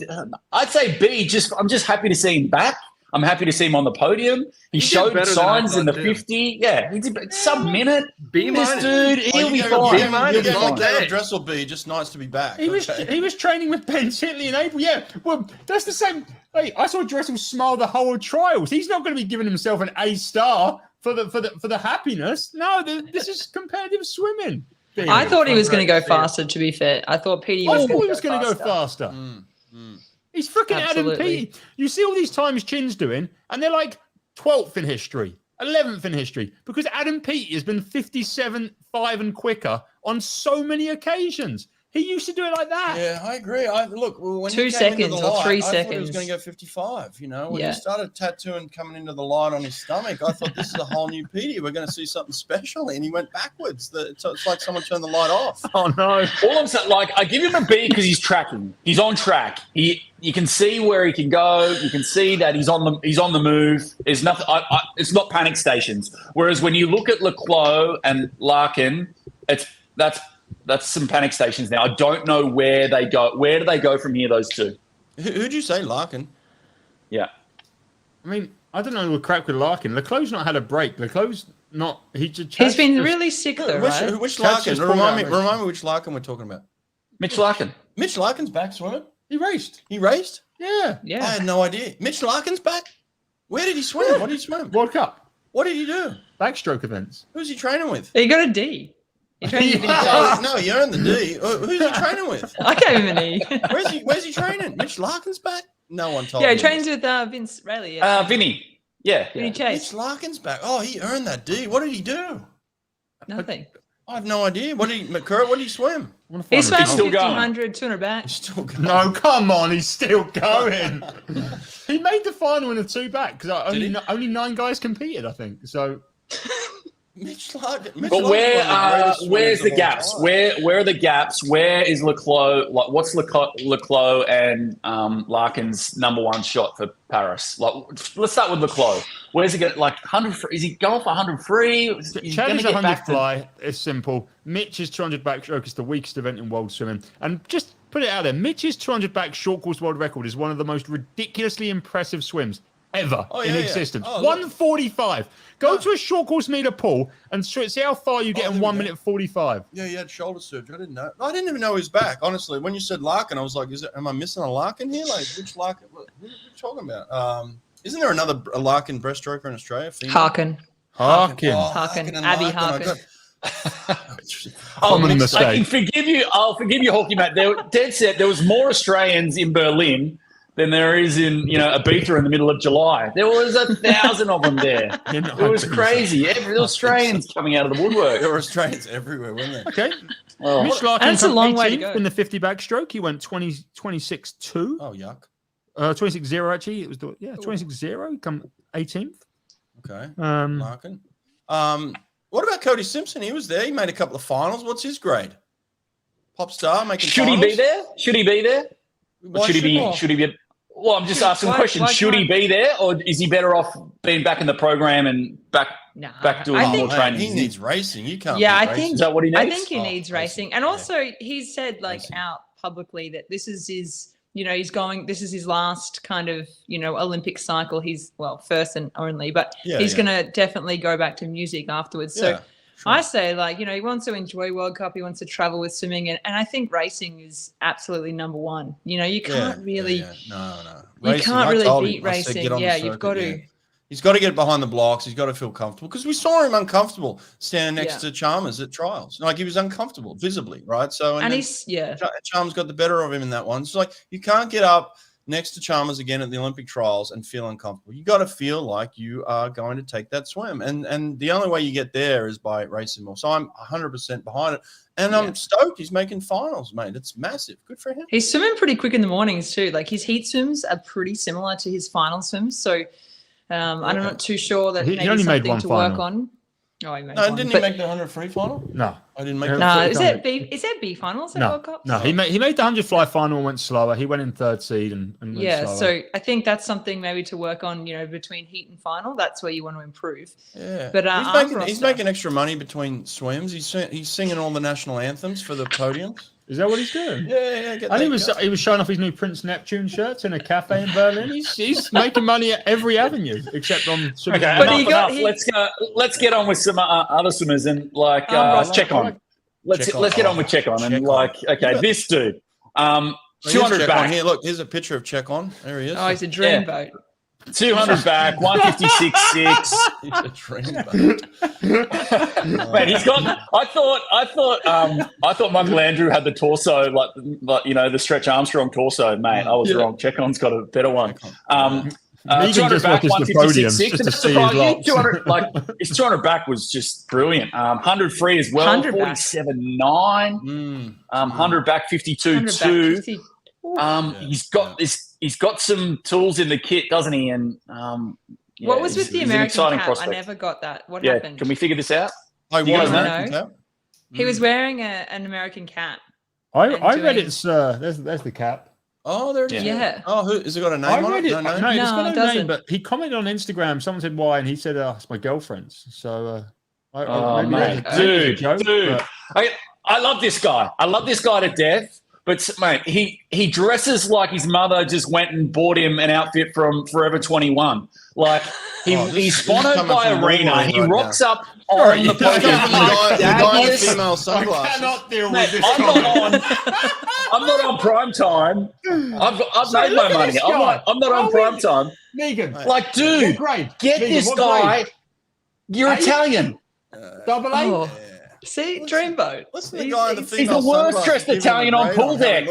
S4: I'd say B. I'm just happy to see him back. I'm happy to see him on the podium. He
S2: did
S4: showed
S2: better than I
S4: signs in the
S2: thought, too.
S4: 50. Yeah, he did sub-minute.
S2: B
S4: This
S2: minus.
S4: dude, he'll be
S1: you
S4: fine.
S1: gave him
S2: minus
S1: a
S2: all day.
S1: Dressel B. Just nice to be back.
S5: He was training with Ben Titley in April. Yeah, well, that's the same. Hey, I saw Dressel smile the whole trials. He's not going to be giving himself an A star for the happiness. No, this is competitive swimming.
S3: I thought he was going to go faster, to be fair. I thought Peaty was
S5: going to go faster. He's freaking Adam
S3: Absolutely.
S5: Peaty. You see all these times Chin's doing, and they're like 12th in history, 11th in history, because Adam Peaty has been 57, 5 and quicker on so many occasions. He used to do it like that.
S1: Yeah, I agree. Look, when
S3: 2
S1: he came into
S3: seconds
S1: the
S3: or
S1: light,
S3: 3
S1: I thought he was
S3: seconds.
S1: going to go 55. When
S3: Yeah.
S1: he started tattooing coming into the light on his stomach, I thought this is a whole new Peaty. We're going to see something special, and he went backwards. It's like someone turned the light off.
S5: Oh no!
S4: All I'm saying, like, I give him a B because he's tracking. He's on track. You can see where he can go. You can see that he's on the move. There's nothing. It's not panic stations. Whereas when you look at Leclos and Larkin, that's some panic stations now. I don't know where they go. Where do they go from here? Those two.
S1: Who'd you say, Larkin?
S4: Yeah.
S5: I mean, I don't know what crack with Larkin. Leclos not had a break. Leclos not.
S3: He's been really sick, though, right?
S1: Which
S5: Chad's
S1: Larkin?
S5: just pulled out
S1: Remind me which Larkin we're talking about.
S4: Mitch Larkin.
S1: Mitch Larkin's back swimming.
S5: He raced.
S1: He raced?
S5: Yeah.
S1: I
S3: Yeah.
S1: had no idea. Mitch Larkin's back? Where did he swim? What did he swim?
S5: World Cup.
S1: What did he do?
S5: Backstroke events.
S1: Who's he training with?
S3: He got a D. He trained with
S1: No, you earned the D. Who's he training with?
S3: I gave him an E.
S1: Where's he training? Mitch Larkin's back? No one told me.
S3: Yeah, he trains with Vince Rayleigh. Yeah.
S4: Vinny. Yeah.
S3: Vinny Chase.
S1: Mitch Larkin's back. Oh, he earned that D. What did he do?
S3: Nothing.
S1: I have no idea. McCurry, what did he swim?
S3: He swam
S4: still
S3: 50,
S4: going.
S3: 100, 200 back.
S1: He's still going.
S5: No, come on. He's still going. He made the final in a 2 back because only 9 guys competed, I think. So.
S1: Mitch Larkin.
S4: But where's the gaps? Where are the gaps? Where is Leclos? Like, what's Leclos and Larkin's number 1 shot for Paris? Like, let's start with Leclos. Where's he get? Like 100? Is he going for 100 free?
S5: Chad is 100 fly. It's simple. Mitch's 200 backstroke is the weakest event in world swimming. And just put it out there. Mitch's 200 back short course world record is one of the most ridiculously impressive swims ever in existence. 1:45. Go to a short course meter pool and see how far you get in 1 minute 45.
S1: Yeah, he had shoulder surgery. I didn't know. I didn't even know he was back. Honestly, when you said Larkin, I was like, am I missing a Larkin here? Like, which Larkin? What are you talking about? Isn't there another Larkin breaststroker in Australia? Female?
S3: Harkin.
S5: Harkin.
S3: Harkin.
S1: and
S3: Abby
S1: Larkin.
S3: Harkin.
S5: Common mistake.
S4: I can forgive you. I'll forgive you, Hawkeye, mate. Dead set. There was more Australians in Berlin than there is in Ibiza in the middle of July. There was 1,000 of them there. It was crazy. Every Australians coming out of the woodwork.
S1: There were Australians everywhere, weren't there?
S5: Okay.
S4: Oh.
S5: Mitch Larkin
S3: That's a
S5: come
S3: long way to
S5: 18th
S3: go.
S5: in the 50 backstroke. He went 26.2.
S1: Oh, yuck.
S5: 26.0 actually. It was 26.0. Come 18th.
S1: Okay.
S5: Um,
S1: Larkin. What about Cody Simpson? He was there. He made a couple of finals. What's his grade? Pop star making
S4: Should
S1: finals?
S4: he be there? Should he be there?
S1: Why
S4: Should he be?
S1: shouldn't
S4: Should he be? Well, I'm just asking the question.
S3: why
S4: Should he
S3: can't-
S4: be there, or is he better off being back in the program and back
S3: Nah,
S4: doing
S3: I
S4: more
S3: think-
S4: training?
S1: He needs racing. You can't.
S3: Yeah,
S1: beat
S3: I
S1: racing.
S3: think-
S4: Is that what he needs?
S3: I think he needs
S1: Oh,
S3: racing. And
S1: yeah.
S3: also he's said like
S1: Racing.
S3: out publicly that this is his, this is his last kind of, Olympic cycle. He's first and only, but
S1: Yeah,
S3: he's
S1: yeah.
S3: going to definitely go back to music afterwards. So
S1: Yeah, sure.
S3: I say he wants to enjoy World Cup. He wants to travel with swimming. And I think racing is absolutely number 1. You can't really,
S1: No.
S3: you
S1: Racing,
S3: can't
S1: I
S3: really
S1: told
S3: beat
S1: him, I said,
S3: racing.
S1: "Get on the
S3: Yeah, you've
S1: circuit,"
S3: got to.
S1: yeah. He's got to get behind the blocks. He's got to feel comfortable because we saw him uncomfortable standing next to Chalmers at trials. Like he was uncomfortable visibly, right? So and
S3: he's
S1: Chalmers got the better of him in that one. So like you can't get up next to Chalmers again at the Olympic trials and feel uncomfortable. You got to feel like you are going to take that swim, and the only way you get there is by racing more. So I'm 100% behind it, and I'm stoked. He's making finals, mate. It's massive. Good for him.
S3: He's swimming pretty quick in the mornings too. Like his heat swims are pretty similar to his final swims. So I'm not too sure that
S5: He
S3: maybe
S5: only made
S3: something
S5: one
S3: to
S5: final.
S3: work on. Oh, he made
S1: No,
S3: one.
S1: didn't he make the 100 free final?
S5: No.
S1: I didn't make
S5: No.
S1: that.
S3: No,
S1: free
S3: is
S1: final.
S3: that B? Is that B finals at
S5: No,
S3: World Cup?
S5: no, he made the 100 fly final and went slower. He went in third seed and went slower.
S3: So I think that's something maybe to work on. Between heat and final, that's where you want to improve.
S1: Yeah,
S3: But
S1: he's making extra money between swims. He's singing all the national anthems for the podiums.
S5: Is that what he's doing?
S1: Yeah.
S5: And he was showing off his new Prince Neptune shirts in a cafe in Berlin. He's making money at every avenue except on swimming.
S4: Okay,
S3: But
S4: enough. Let's go. Let's get on with some other swimmers and Ceccon. Let's get on with Ceccon and
S1: Ceccon.
S4: this dude. 200 back.
S1: Here, look, here's a picture of Ceccon. There he is.
S3: Oh, he's a dreamboat.
S4: 200 back, 156.6.
S1: He's a dreamboat.
S4: Man, he's got. I thought Michael Andrew had the torso like the Stretch Armstrong torso. Mate, I was wrong. Ceccon's got a better one. 200 back, 156.6. Did that surprise you? 200, his 200 back was just brilliant. 100 free as well, 47.9. 100 back, 52.2. He's got some tools in the kit, doesn't he? And
S3: what was with the American cap?
S4: prospect.
S3: I never got that. What happened?
S4: Can we figure this out?
S1: You
S4: guys
S3: know? He was wearing an American cap.
S5: I read it's there's the cap.
S1: Oh, there it is.
S3: Yeah.
S1: Oh, has it got a name on it?
S5: No, it's got
S3: it
S5: no name,
S3: doesn't.
S5: but he commented on Instagram. Someone said why, and he said, it's my girlfriend's. So,
S4: mate, dude. I love this guy. I love this guy to death. But, mate, he dresses like his mother just went and bought him an outfit from Forever 21. Like, he's sponsored by Arena. He rocks up on the podium.
S1: The guy with female sunglasses.
S5: I cannot deal with
S4: Mate,
S5: this.
S4: I'm not on prime time. I've made my money. I'm not on prime time.
S5: Megan.
S4: Like, dude, get Megan, this guy. Grade? You're Italian.
S5: Double A.
S3: Oh. See, dreamboat.
S1: Listen to the guy in the
S4: He's
S1: female
S4: the worst dressed Italian on pool deck.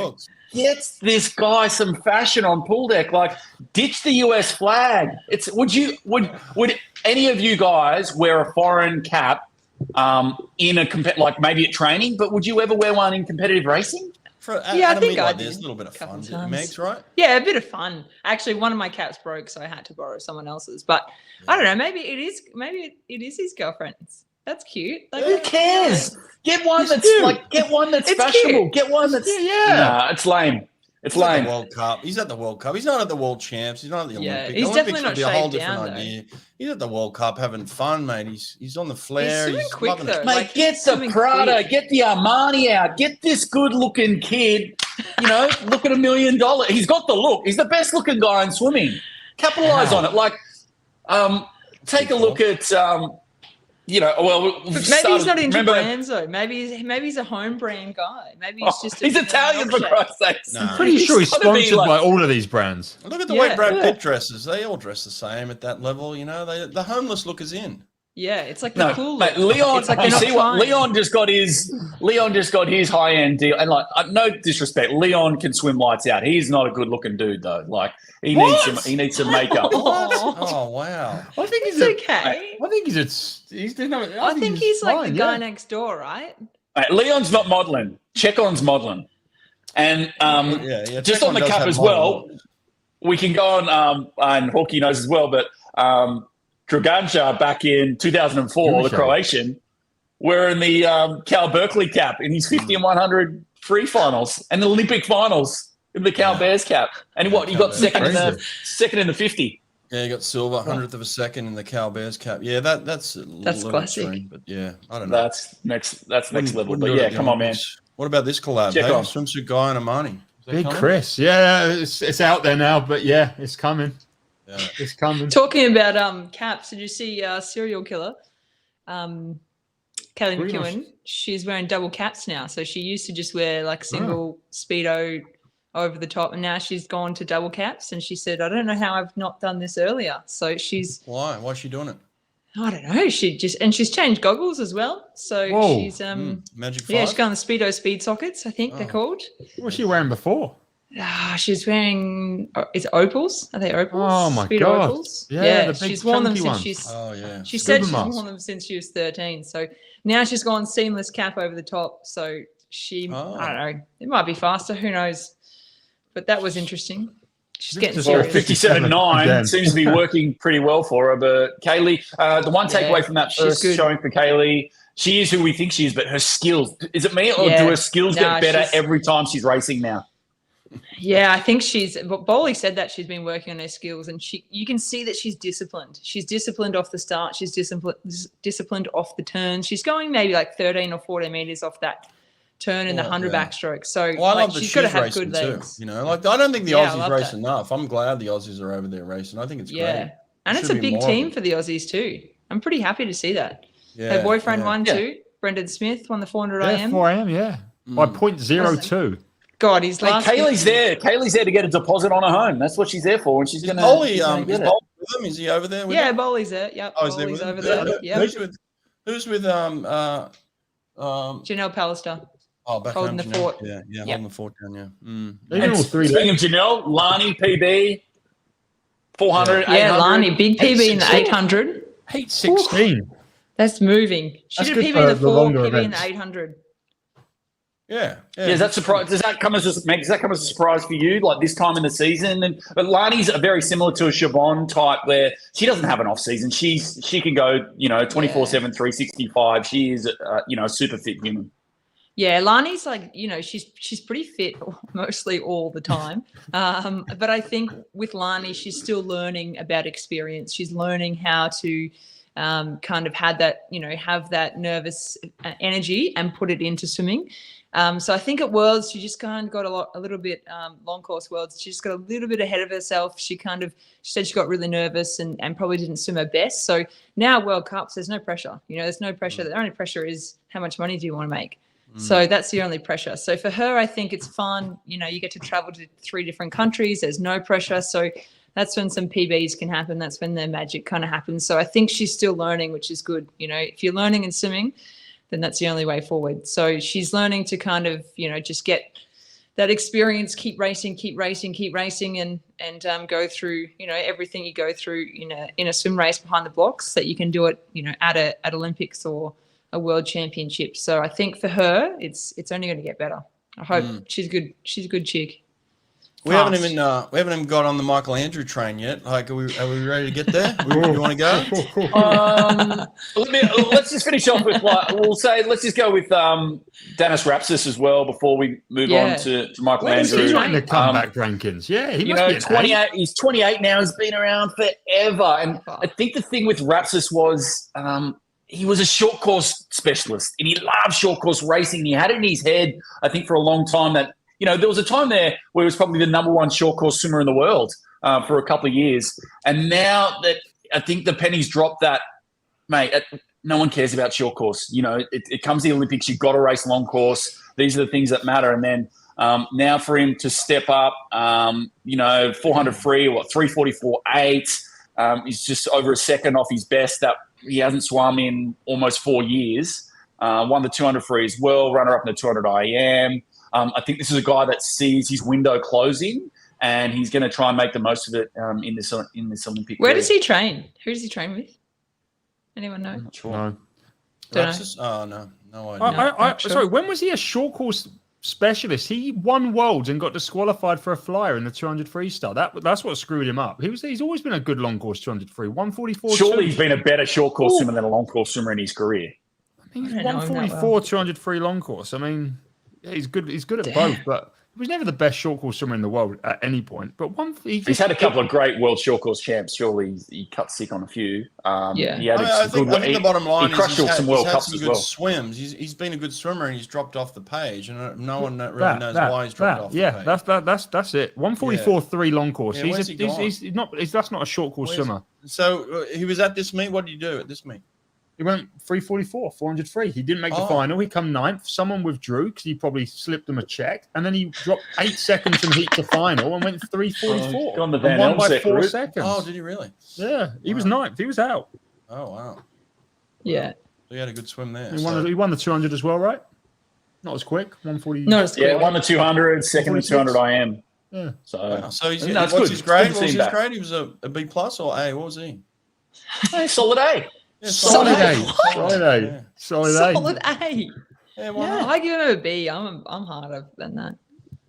S4: Gets this guy some fashion on pool deck. Like, ditch the US flag. Would any of you guys wear a foreign cap in a like maybe at training? But would you ever wear one in competitive racing?
S3: I think I did.
S1: There's a little bit of fun,
S3: times.
S1: Megs, right?
S3: Yeah, a bit of fun. Actually, one of my caps broke, so I had to borrow someone else's. But I don't know. Maybe it is his girlfriend's. That's cute. Like,
S4: who cares? Get one that's fashionable. Get one that's Nah, it's lame. It's lame.
S1: The World Cup. He's at the World Cup. He's not at the World Champs. He's not at the Olympics.
S3: He's
S1: Olympics
S3: definitely not
S1: would be a whole
S3: shaved
S1: different
S3: down,
S1: idea. He's at the World Cup having fun, mate. He's on the flare.
S3: He's swimming quick
S1: loving
S3: though.
S1: it.
S4: Mate,
S3: Like,
S4: get the Prada, get the Armani out, get this good-looking kid. Look at $1 million. He's got the look. He's the best-looking guy in swimming. Capitalize on it. Like, take a look at.
S3: Maybe he's not into brands though. Maybe he's a home brand guy. Maybe he's just
S4: he's Italian for Christ's sake.
S1: No.
S5: Pretty sure he's sponsored by all of these brands.
S1: Look at the way Brad Pitt dresses. They all dress the same at that level. The homeless look is in.
S3: Yeah, it's like the cool look.
S4: Mate, Leon,
S3: it's like
S4: you see what Leon just got his high end deal, and like no disrespect, Leon can swim lights out. He's not a good looking dude though. Like he needs some makeup.
S1: Oh wow!
S5: I think he's
S3: okay.
S5: I think
S3: I think he's like the guy next door, right?
S4: Mate, Leon's not modeling. Ceccon's modeling, and just on the cap as well. We can go on, and Hawkey knows as well, but. Dragancia back in 2004, the Croatian, wearing the Cal Berkeley cap in his 50 and 100 free finals and the Olympic finals in the Cal Bears cap. And he got second in the 50.
S1: Yeah, he got silver, 100th of a second in the Cal Bears cap. Yeah, that's
S3: classic.
S1: Extreme, but yeah, I don't know.
S4: That's next level. But yeah, come on, man.
S1: What about this collab? Hey, swimsuit guy and Armani.
S5: Big Chris. Yeah, it's out there now, but yeah, it's coming. Yeah. It's coming.
S3: Talking about caps, did you see serial killer? Kelly McEwen, she's wearing double caps now. So she used to just wear like single Speedo over the top, and now she's gone to double caps. And she said, "I don't know how I've not done this earlier." So she's
S1: Why is she doing it?
S3: I don't know. She's changed goggles as well. So
S5: Whoa.
S3: she's
S1: Magic 5?
S3: yeah, she's got the Speedo speed sockets, I think they're called.
S5: What was she wearing before?
S3: She's wearing is it opals? Are they opals?
S5: Oh my
S3: Speedo
S5: God.
S3: opals.
S5: Yeah, the big
S3: she's worn them
S5: chunky
S3: since
S5: ones.
S3: she's
S1: Oh yeah.
S3: she said she's
S5: Scuba mask.
S3: worn them since she was 13. So now she's gone seamless cap over the top. So I don't know. It might be faster, who knows? But that was interesting. She's getting
S5: Well,
S3: serious.
S4: 57.9
S5: Again.
S4: seems to be working pretty well for her. But Kaylee, the one takeaway from that
S3: she's
S4: first
S3: good.
S4: showing for Kaylee, she is who we think she is, but her skills, is it me or
S3: Yeah.
S4: do her skills
S3: Nah,
S4: get better
S3: she's-
S4: every time she's racing now?
S3: Yeah, I think Bowley said that she's been working on her skills, and you can see that she's disciplined. She's disciplined off the start. She's disciplined off the turn. She's going maybe like 13 or 14 meters off that turn in the 100 backstroke. So
S1: Well, I love that
S3: she's
S1: she's
S3: got to have
S1: racing
S3: good
S1: too.
S3: legs.
S1: You know, like I don't think the
S3: Yeah, I
S1: Aussies
S3: love
S1: race
S3: that.
S1: enough. I'm glad the Aussies are over there racing. I think it's
S3: Yeah,
S1: great.
S3: and it's
S1: Should
S3: a
S1: be
S3: big
S1: more of
S3: team
S1: it.
S3: for the Aussies too. I'm pretty happy to see that.
S1: Yeah,
S3: Her boyfriend won
S4: Yeah.
S3: too. Brendan Smith won the 400
S5: Yeah,
S3: IM.
S5: 4am, yeah. By
S1: Mm.
S5: .02.
S3: God, he's
S4: Hey,
S3: last.
S4: Kaylee's there. Kaylee's there to get a deposit on her home. That's what she's there for, and she's
S1: Is
S4: gonna.
S1: Bowley,
S4: she's gonna
S1: is
S4: get it.
S1: Bowley with him? Is he over there with
S3: Yeah,
S1: him?
S3: Bowley's there. Yep,
S1: Oh, is there
S3: Bowley's
S1: with him?
S3: over there. Yeah.
S1: Who's with
S3: Janelle Pallister.
S1: back
S3: Holding
S1: home,
S3: the
S1: Janelle.
S3: fort.
S1: Yeah, holding the fort down, yeah. Mm.
S5: They've been all
S4: And
S5: three
S4: speaking
S5: there.
S4: of Janelle, Lani PB, 400,
S3: Yeah,
S4: 800.
S3: Lani, big PB in the
S5: 860.
S3: 800.
S5: 8:16.
S3: That's moving. She
S5: That's
S3: did a
S5: good
S3: PB
S5: for
S3: in the
S5: the
S3: 4,
S5: longer
S3: PB in
S5: events.
S3: the 800.
S1: Yeah.
S4: Yeah, is that surprise? Does that come as a surprise for you? Like this time in the season, but Lani's very similar to a Siobhan type, where she doesn't have an off season. She can go 24/7, 365. She is a super fit human.
S3: Yeah, Lani's like, she's pretty fit mostly all the time. But I think with Lani, she's still learning about experience. She's learning how to kind of have that nervous energy and put it into swimming. So I think at Worlds, she just kind of got a little bit long course Worlds. She just got a little bit ahead of herself. She said she got really nervous and probably didn't swim her best. So now World Cups, there's no pressure. There's no pressure. The only pressure is how much money do you want to make? So that's the only pressure. So for her, I think it's fun. You get to travel to 3 different countries. There's no pressure. So that's when some PBs can happen. That's when the magic kind of happens. So I think she's still learning, which is good. If you're learning in swimming, then that's the only way forward. So she's learning to kind of, just get that experience, keep racing, and go through, everything you go through in a swim race behind the blocks, that you can do it, at Olympics or a world championship. So I think for her, it's only going to get better. I hope she's good. She's a good chick.
S1: We haven't even got on the Michael Andrew train yet. Like, are we ready to get there? You want to go?
S4: Let's just finish off with let's just go with Danis Rapsis as well before we move on to Michael
S5: Where is
S4: Andrew.
S5: he in the comeback rankings? Yeah, he must be
S4: 28. He's 28 now. He's been around forever, and I think the thing with Rapsis was he was a short course specialist, and he loved short course racing. He had it in his head, I think, for a long time that. There was a time there where he was probably the number 1 short course swimmer in the world for a couple of years. And now that I think the pennies dropped that, mate, no one cares about short course. It comes to the Olympics, you've got to race long course. These are the things that matter. And then now for him to step up, 400 free, 344.8, he's just over a second off his best that he hasn't swum in almost 4 years. Won the 200 free as well, runner up in the 200 IM. I think this is a guy that sees his window closing, and he's going to try and make the most of it in this Olympic.
S3: Where does he train? Who does he train with? Anyone know?
S4: I'm not sure.
S5: No.
S1: Rapsis? Oh, no idea.
S5: I sorry, when was he a short course specialist? He won Worlds and got disqualified for a flyer in the 200 freestyle. That's what screwed him up. He's always been a good long course 200 free. 144.
S4: Surely he's been a better short course swimmer than a long course swimmer in his career.
S5: He's
S3: I don't know him that
S5: 144
S3: well.
S5: 200 free long course. I mean, yeah, he's good. He's good at both, but he was never the best short course swimmer in the world at any point. But
S4: He's had a couple of great world short course champs. Surely he cut sick on a few.
S3: Yeah.
S4: He had
S1: I think the bottom line
S4: he
S1: is
S4: crushed some World
S1: had
S4: Cups
S1: some
S4: as
S1: good
S4: well.
S1: swims. He's been a good swimmer, and he's dropped off the page, and no one really knows why he's dropped off the page.
S5: That's it. 144.3 long course.
S1: Yeah,
S5: He's not. That's not a short course swimmer.
S1: So he was at this meet. What did you do at this meet?
S5: He went 3:44, 400 free. He didn't make the final. He come 9th. Someone withdrew because he probably slipped them a check, and then he dropped 8 seconds from heat to final and went 3:44.
S4: Gone the
S5: and
S4: Van
S5: won by
S4: Elmset
S5: 4
S4: route.
S5: seconds.
S1: Oh, did he really?
S5: Yeah, he was 9th. He was out.
S1: Oh, wow.
S3: Yeah.
S1: So he had a good swim there.
S5: He won the 200 as well, right? Not as quick. 140.
S3: Not as
S4: Yeah,
S3: quick.
S4: won the 200, second the 200 IM.
S5: Yeah.
S4: So,
S1: Wow. So he's,
S4: No, it's
S1: what's
S4: good.
S1: his grade?
S4: It's
S1: What
S4: good
S1: was
S4: to
S1: his
S4: see him
S1: grade? He was a B plus or A? What was he?
S4: hey, solid A.
S1: Yeah,
S5: Solid A.
S3: What?
S5: Solid A.
S1: Yeah.
S5: Solid A.
S3: Solid A.
S1: Yeah, why
S3: Yeah,
S1: not?
S3: I give him a B. I'm harder than that.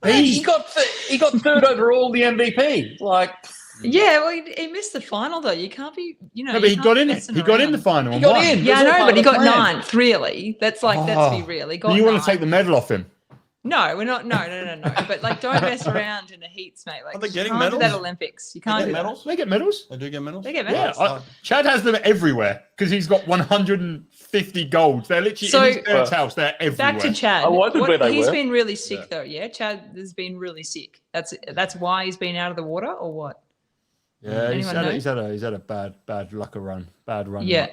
S4: Man, he got third overall, the MVP. Like,
S3: Yeah, well, he missed the final though. You can't be,
S5: No,
S3: you
S5: but he
S3: can't
S5: got
S3: be
S5: in it.
S3: messing
S5: He got in
S3: around.
S5: the final.
S4: he
S5: and
S4: got
S5: won.
S4: in.
S3: Yeah, I
S4: It was all
S3: know,
S4: part
S3: but
S4: of
S3: he
S4: the
S3: got
S4: plan.
S3: 9th. Really, that's like let's be real. He got
S5: You want
S3: 9th.
S5: to take the medal off him?
S3: No, we're not. No. But like, don't mess around in the heats, mate. Like,
S1: Are they
S3: you
S1: getting
S3: can't do that
S1: medals?
S3: Olympics. You
S1: They
S3: can't
S1: get
S3: do that.
S1: medals?
S5: They get medals.
S1: They do get medals?
S3: They get
S5: Yeah,
S3: medals.
S5: Chad has them everywhere because he's got 150 golds. They're literally
S3: So-
S5: in his parents' house. They're everywhere.
S3: Back to Chad.
S4: I wondered where they
S3: he's
S4: were.
S3: been really sick though. Yeah, Chad has been really sick. That's why he's been out of the water, or what?
S5: Yeah, he's
S3: Anyone
S5: had,
S3: know?
S5: he's had a bad luck run. Bad run.
S3: Yeah,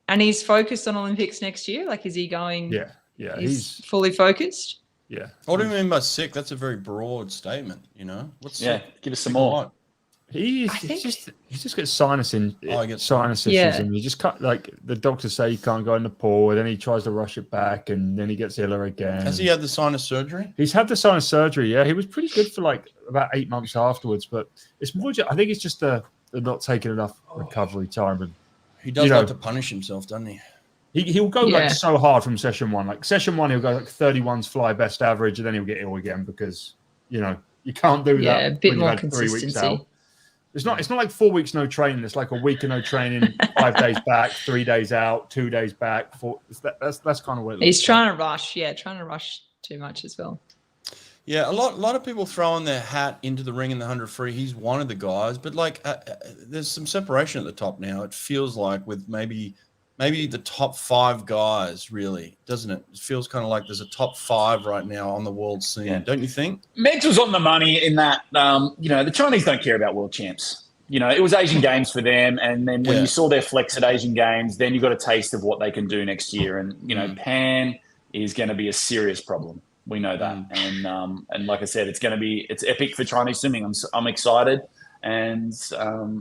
S3: and he's focused on Olympics next year. Like, is he going?
S5: Yeah.
S3: He's fully focused.
S5: Yeah.
S1: What do you mean by sick? That's a very broad statement, you know? What's
S4: Yeah,
S1: sick?
S4: give us some
S1: Sick of
S4: more.
S1: what?
S5: He just gets sinus issues,
S3: Yeah.
S5: and he just can't. Like the doctors say, he can't go in the pool, and then he tries to rush it back, and then he gets iller again.
S1: Has he had the sinus surgery?
S5: He's had the sinus surgery. Yeah, he was pretty good for like about 8 months afterwards, but it's more. I think it's just the not taking enough recovery time, and
S1: He does like to punish himself, doesn't he?
S5: he'll go
S3: Yeah.
S5: like so hard from session 1. Like session 1, he'll go like 31's fly best average, and then he'll get ill again because you can't do that.
S3: Yeah, a bit
S5: when
S3: more
S5: you've had 3 weeks
S3: consistency.
S5: out. It's not like 4 weeks no training. It's like a week of no training, 5 days back, 3 days out, 2 days back. That's kind of what it
S3: He's
S5: looks
S3: trying to rush. Yeah, trying to rush too much as well.
S1: Yeah, a lot of people throwing their hat into the ring in the 100 free. He's one of the guys, but like there's some separation at the top now. It feels like with maybe the top 5 guys, really, doesn't it? It feels kind of like there's a top 5 right now on the world scene,
S4: Yeah.
S1: don't you think?
S4: Megs was on the money in that, the Chinese don't care about world champs. It was Asian Games for them. And then when you saw their flex at Asian Games, then you got a taste of what they can do next year. And, Pan is going to be a serious problem. We know that. And like I said, it's epic for Chinese swimming. I'm excited. And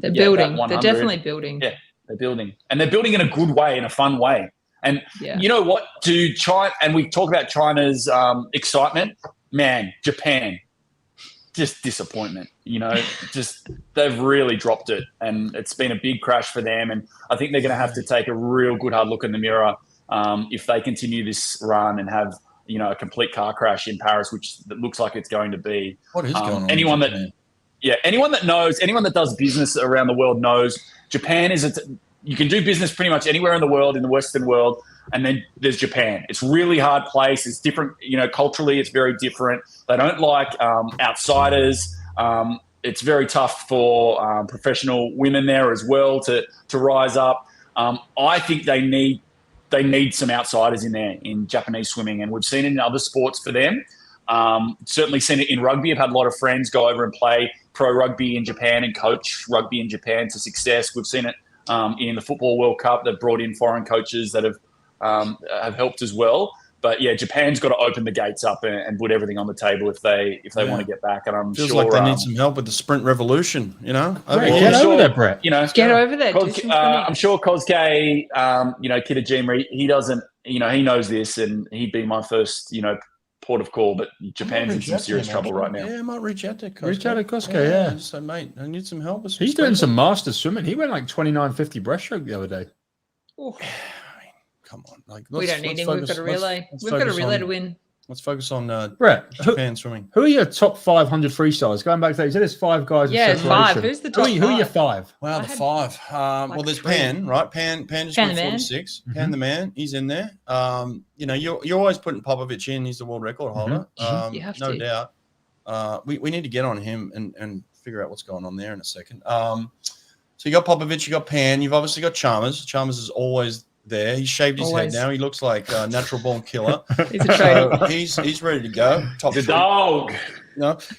S3: They're building.
S4: that
S3: They're
S4: 100
S3: definitely building.
S4: Yeah, they're building. And they're building in a good way, in a fun way. And you know what? And we talk about China's excitement. Man, Japan, just disappointment. They've really dropped it. And it's been a big crash for them. And I think they're going to have to take a real good hard look in the mirror if they continue this run and have, a complete car crash in Paris, which looks like it's going to be.
S1: What is going on?
S4: Anyone that knows, anyone that does business around the world knows Japan you can do business pretty much anywhere in the world, in the Western world, and then there's Japan. It's a really hard place. It's different, culturally it's very different. They don't like outsiders. It's very tough for professional women there as well to rise up. I think they need some outsiders in there in Japanese swimming, and we've seen it in other sports for them. Certainly seen it in rugby. I've had a lot of friends go over and play pro rugby in Japan and coach rugby in Japan to success. We've seen it in the Football World Cup. They've brought in foreign coaches that have helped as well. But yeah, Japan's got to open the gates up and put everything on the table if they want to get back. And I'm
S1: Feels
S4: sure
S1: like they need some help with the sprint revolution,
S5: Get over there, Brett.
S3: Get over there. Do some
S4: I'm sure Kosuke, Kitajima, he doesn't, he knows this, and he'd be my first, port of call. But Japan's in some serious trouble right now.
S1: Yeah, I might reach out to Kosuke.
S5: Reach out to Kosuke, yeah.
S1: Just say, mate, I need some help.
S5: He's doing some master swimming. He went like 29.50 breaststroke the other day.
S3: Oh,
S1: Come on,
S3: we don't need him. We've got a relay. We've got a relay to win.
S1: Let's focus on
S5: Brett,
S1: Japan swimming.
S5: who are your top 500 freestylers? Going back to that, you said there's 5 guys.
S3: Yeah,
S5: in
S3: 5.
S5: separation.
S3: Who's the top
S5: Who are your
S3: 5?
S5: 5?
S1: Wow,
S3: I
S1: the
S3: had
S1: 5. Well, there's
S3: 3.
S1: Pan, right? Pan just
S3: Pan
S1: went
S3: the man.
S1: 46. Pan the man, he's in there. You're always putting Popovich in. He's the world record holder.
S3: You have
S1: no
S3: to.
S1: doubt. We need to get on him and figure out what's going on there in a second. So you got Popovich, you got Pan. You've obviously got Chalmers. Chalmers is always there. He's shaved his head now. He looks like a natural born killer.
S3: He's a trade.
S1: So he's ready to go. Top
S4: The
S1: 3.
S4: dog.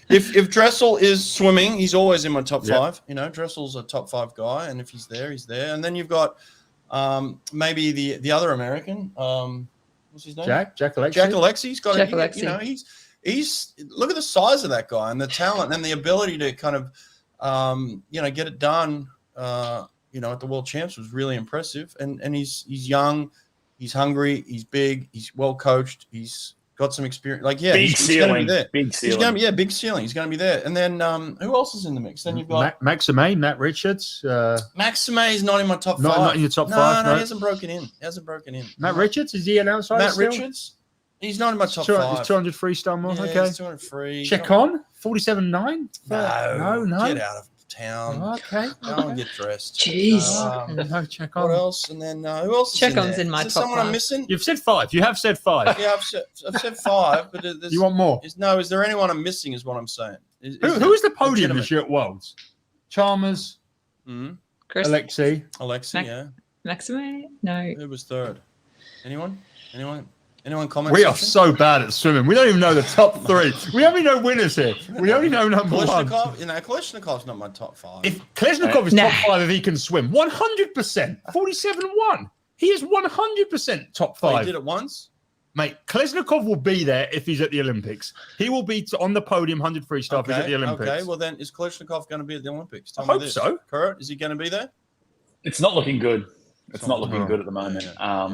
S1: If Dressel is swimming, he's always in my top 5. Dressel's a top 5 guy, and if he's there, he's there. And then you've got Maybe the other American, what's his name?
S5: Jack Alexi.
S1: Jack Alexi's got
S3: Jack
S1: it.
S3: Alexi.
S1: You know, he's look at the size of that guy and the talent and the ability to kind of, get it done. At the World Champs was really impressive. And he's young, he's hungry, he's big, he's well coached, he's got some experience. Like, yeah,
S4: big
S1: he's
S4: ceiling.
S1: gonna be there.
S4: Big
S1: He's
S4: ceiling.
S1: gonna be big ceiling. He's gonna be there. And then who else is in the mix? Then you've got
S5: Maxime, Matt Richards.
S1: Maxime is not in my top
S5: Not-
S1: five.
S5: not in your top
S1: no,
S5: five,
S1: No,
S5: no.
S1: he hasn't broken in.
S5: Matt Richards, is he an outsider?
S1: Matt
S5: still?
S1: Richards, he's not in my top
S5: 200,
S1: five.
S5: 200 freestyle more.
S1: Yeah,
S5: Okay.
S1: he's 203.
S5: Ceccon, 47.9.
S1: No,
S5: no.
S1: Get out of town.
S5: Okay.
S1: Go and get dressed.
S3: Jeez.
S5: No,
S1: What
S5: Ceccon.
S1: else? And then who else?
S3: Checkon's
S1: there?
S3: in my
S1: Is there
S3: top
S1: someone I'm
S3: five.
S1: missing?
S5: You've said 5. You have said 5.
S1: Yeah, I've said 5, but there's,
S5: You want more?
S1: is there anyone I'm missing? Is what I'm saying.
S5: Who is the podium
S1: legitimate?
S5: this year at Worlds? Chalmers,
S1: Mm-hmm.
S3: Chris
S5: Alexi.
S1: Alexi, yeah.
S3: Maxime? No.
S1: Who was third? Anyone comment?
S5: We are
S1: section?
S5: so bad at swimming. We don't even know the top 3. We only know winners here. We only know number 1.
S1: Kalashnikov. Kalashnikov's not my top 5.
S5: If Klesnikov is
S3: Nah.
S5: top 5 if he can swim, 100%. 47-1. He is 100% top
S1: Oh,
S5: 5.
S1: he did it once.
S5: Mate, Klesnikov will be there if he's at the Olympics. He will be on the podium 100 freestyle if he's at the Olympics.
S1: Okay, well then, is Kalashnikov going to be at the Olympics? Tell
S5: I
S1: me
S5: hope
S1: this.
S5: so.
S1: Kurt, is he going to be there?
S4: It's not looking good. It's not looking
S5: Oh.
S4: good at the moment.
S1: Yeah.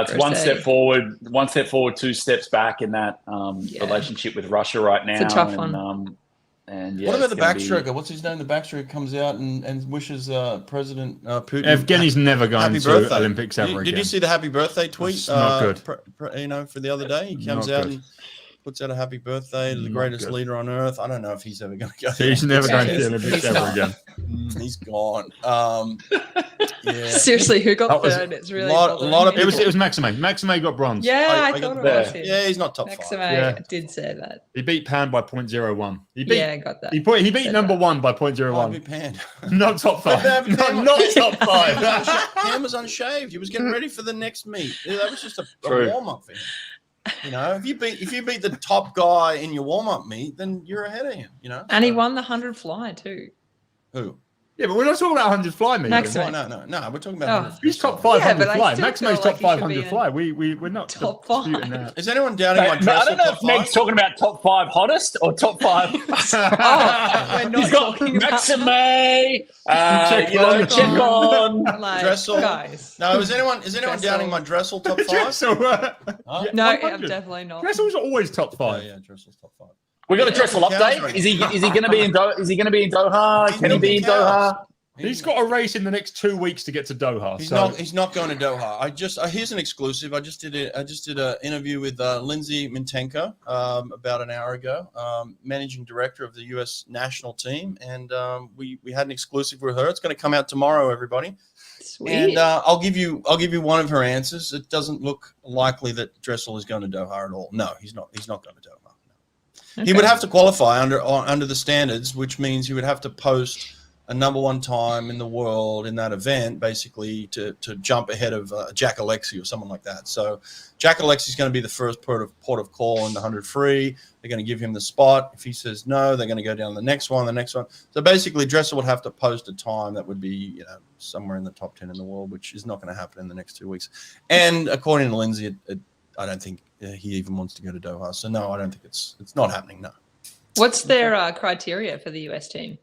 S4: It's
S3: First
S4: one
S3: day.
S4: step forward, 2 steps back in that relationship with Russia right now.
S3: It's a tough
S4: and,
S3: one.
S4: And yeah,
S1: What about
S4: it's
S1: the
S4: gonna be-
S1: backstroker? What's his name? The backstroker comes out and wishes President Putin.
S5: Evgeny's never going
S1: happy
S5: to
S1: birthday.
S5: Olympics ever
S1: Did
S5: again.
S1: you see the happy birthday tweet?
S5: That's not good.
S1: For the other day, he comes
S5: Not
S1: out
S5: good.
S1: and puts out a happy birthday to the
S5: Not
S1: greatest
S5: good.
S1: leader on earth. I don't know if he's ever going to go.
S5: He's never going to the
S3: He's
S5: Olympics
S3: not.
S5: ever again.
S1: He's gone. Yeah.
S3: Seriously, who got
S5: That was
S3: third? It's really
S1: lot
S3: bothering
S1: of
S3: me.
S5: It was Maxime. Maxime got bronze.
S3: Yeah,
S1: I
S3: I
S1: got
S3: thought it
S4: that.
S3: was him.
S1: Yeah, he's not top
S3: Maxime
S1: 5.
S5: Yeah.
S3: did say that.
S5: He beat Pan by 0.01. He beat,
S3: Yeah, I got that.
S5: He beat
S3: Said
S5: number
S3: that.
S5: 1 by
S1: Oh, be
S5: 0.01.
S1: panned.
S5: Not top 5. Not top 5.
S1: Cam was unshaved. He was getting ready for the next meet. Yeah, that was just a
S4: True.
S1: warm up for him. If you beat the top guy in your warm up meet, then you're ahead of him.
S3: And he won the 100 fly too.
S1: Who?
S5: Yeah, but we're not talking about 100 fly meet.
S3: Maxime.
S1: No. We're talking about.
S3: Oh.
S1: 100
S5: He's top
S1: freestyle.
S5: 500
S3: but I
S5: fly.
S3: still
S5: Maxime's
S3: feel
S5: top
S3: like he should
S5: 500
S3: be
S5: fly. We're not
S3: top
S5: disputing
S3: 5.
S5: that.
S1: Is anyone doubting my
S4: I
S1: dress?
S4: don't know
S1: top
S4: if Meg's
S1: five?
S4: talking about top 5 hottest or top 5.
S3: Oh, we're not
S4: He's got
S3: talking about
S4: Maxime,
S5: Ceccon.
S4: Checkon.
S3: like,
S1: Dressel.
S3: guys.
S1: No, is anyone
S3: Dressel.
S1: doubting my Dressel top 5?
S5: Dressel,
S1: Huh?
S3: No,
S5: 100.
S3: I'm definitely not.
S5: Dressel's always top 5.
S1: Yeah, Dressel's top 5.
S4: We got a Dressel update. Is he going to be in Doha? Is he going to be in Doha? Can he be in Doha?
S5: He's got a race in the next 2 weeks to get to Doha.
S1: He's not going to Doha. Here's an exclusive. I just did an interview with Lindsay Mintenko about an hour ago, managing director of the U.S. national team, and we had an exclusive with her. It's going to come out tomorrow, everybody.
S3: Sweet.
S1: And I'll give you one of her answers. It doesn't look likely that Dressel is going to Doha at all. No, he's not. He's not going to Doha. No. He would have to qualify under the standards, which means he would have to post a number 1 time in the world in that event, basically to jump ahead of Jack Alexi or someone like that. So Jack Alexi is going to be the first port of call in the 100 free. They're going to give him the spot. If he says no, they're going to go down the next one. So basically, Dressel would have to post a time that would be somewhere in the top 10 in the world, which is not going to happen in the next 2 weeks. And according to Lindsay, I don't think he even wants to go to Doha. So no, I don't think it's not happening. No.
S3: What's their criteria for the US team?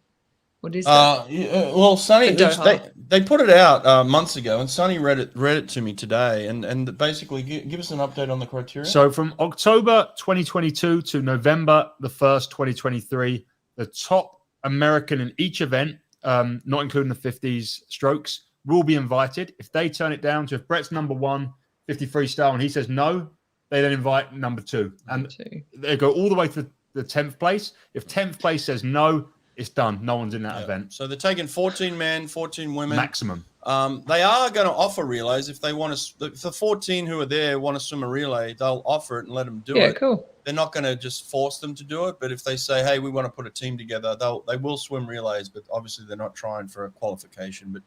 S3: What is that?
S1: Well, Sonny,
S3: For Doha.
S1: they put it out months ago, and Sonny read it to me today, and basically give us an update on the criteria.
S5: So from October 2022 to November the 1st, 2023, the top American in each event, not including the 50s strokes, will be invited. If they turn it down, so if Brett's number 1, 50 freestyle, and he says no, they then invite number 2. And they go all the way to the 10th place. If 10th place says no, it's done. No one's in that event.
S1: So they're taking 14 men, 14 women.
S5: Maximum.
S1: They are going to offer relays if they want to. If the 14 who are there want to swim a relay, they'll offer it and let them do it.
S3: Yeah, cool.
S1: They're not going to just force them to do it. But if they say, hey, we want to put a team together, they will swim relays. But obviously they're not trying for a qualification. But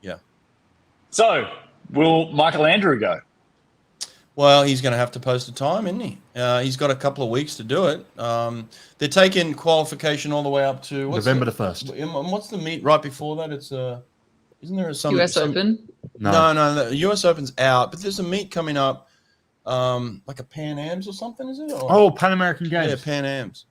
S1: yeah.
S4: So will Michael Andrew go?
S1: Well, he's going to have to post a time, isn't he? He's got a couple of weeks to do it. They're taking qualification all the way up to
S5: November the 1st.
S1: And what's the meet right before that? Is Isn't there some
S3: US Open?
S1: No. The US Open's out, but there's a meet coming up, like a Pan Ams or something, is it? Or,
S5: Pan American Games.
S1: Yeah, Pan Ams.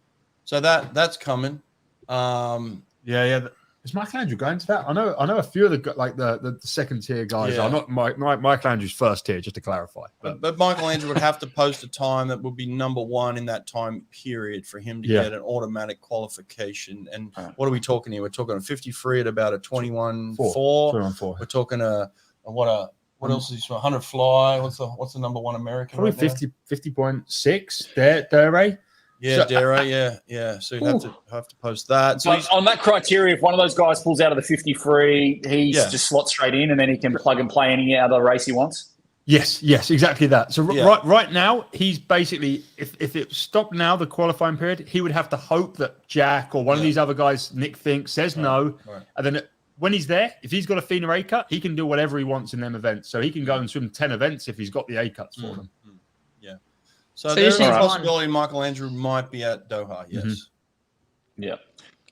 S1: So that's coming.
S5: Yeah. Is Michelangelo going to that? I know a few of the second tier guys.
S1: Yeah.
S5: I'm not Michelangelo's first tier, just to clarify.
S1: But Michelangelo would have to post a time that would be number one in that time period for him to get an automatic qualification. And what are we talking here? We're talking a 50 free at about a 21.4.
S5: 21.4.
S1: We're talking what else is he 100 fly? What's the number one American?
S5: Probably
S1: right
S5: 50.6. Dere.
S1: Yeah, Dere, yeah. So you'd have to post that. So
S4: on that criteria, if one of those guys pulls out of the 50 free, he's just slot straight in, and then he can plug and play any other race he wants.
S5: Yes, exactly that. So right now, he's basically, if it stopped now, the qualifying period, he would have to hope that Jack or one of these other guys, Nick Fink, says no, and then when he's there, if he's got a FINA A cut, he can do whatever he wants in them events. So he can go and swim 10 events if he's got the A cuts for them.
S1: Yeah. So there's a possibility Michelangelo might be at Doha, yes.
S4: Mm-hmm. Yeah.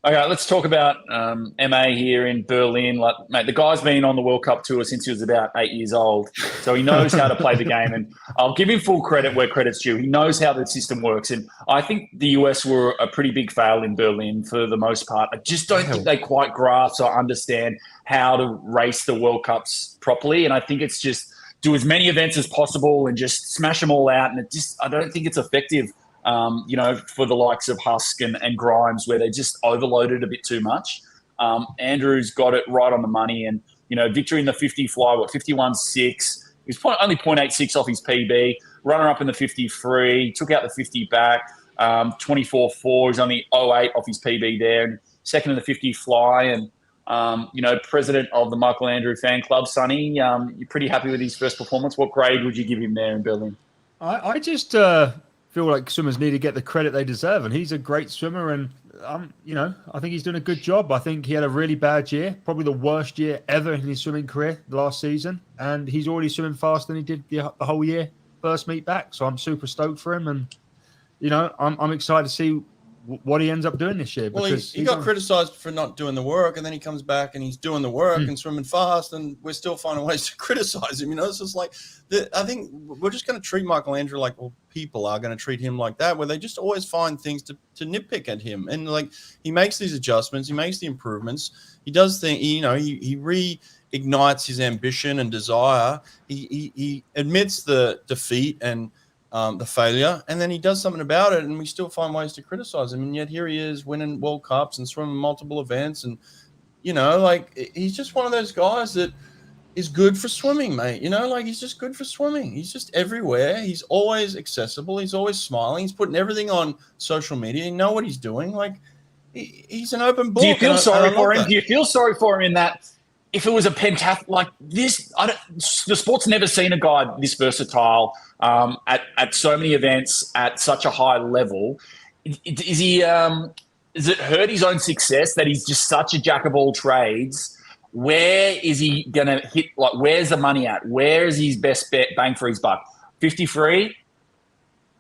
S4: Okay, let's talk about MA here in Berlin. Like, mate, the guy's been on the World Cup tour since he was about 8 years old, so he knows how to play the game. And I'll give him full credit where credit's due. He knows how the system works. And I think the US were a pretty big fail in Berlin for the most part. I just don't think they quite grasp or understand how to race the World Cups properly. And I think it's just do as many events as possible and just smash them all out. And I don't think it's effective. For the likes of Husk and Grimes, where they just overloaded a bit too much. Andrew's got it right on the money, and victory in the 50 fly, 51.6. He was only 0.86 off his PB. Runner up in the 50 free, took out the 50 back. 24.4. He's only 0.08 off his PB there, and second in the 50 fly. And president of the Michelangelo fan club, Sonny. You're pretty happy with his first performance. What grade would you give him there in Berlin?
S5: I just feel like swimmers need to get the credit they deserve, and he's a great swimmer, and I think he's doing a good job. I think he had a really bad year, probably the worst year ever in his swimming career last season, and he's already swimming faster than he did the whole year first meet back. So I'm super stoked for him, and I'm excited to see what he ends up doing this year.
S1: Well, he got criticised for not doing the work, and then he comes back and he's doing the work and swimming fast, and we're still finding ways to criticise him. It's just like I think we're just going to treat Michelangelo like people are going to treat him like that, where they just always find things to nitpick at him. And like he makes these adjustments, he makes the improvements, he does things. He reignites his ambition and desire. He admits the defeat and the failure, and then he does something about it, and we still find ways to criticize him. And yet here he is winning World Cups and swimming multiple events, and he's just one of those guys that is good for swimming, mate. He's just good for swimming. He's just everywhere. He's always accessible. He's always smiling. He's putting everything on social media. You know what he's doing. Like he's an open book.
S4: Do you feel sorry for him? Do you feel sorry for him in that? If it was a pentathlon like this, the sport's never seen a guy this versatile at so many events at such a high level. Is he? Does it hurt his own success that he's just such a jack of all trades? Where is he going to hit? Like, where's the money at? Where is his best bet bang for his buck? 50 free,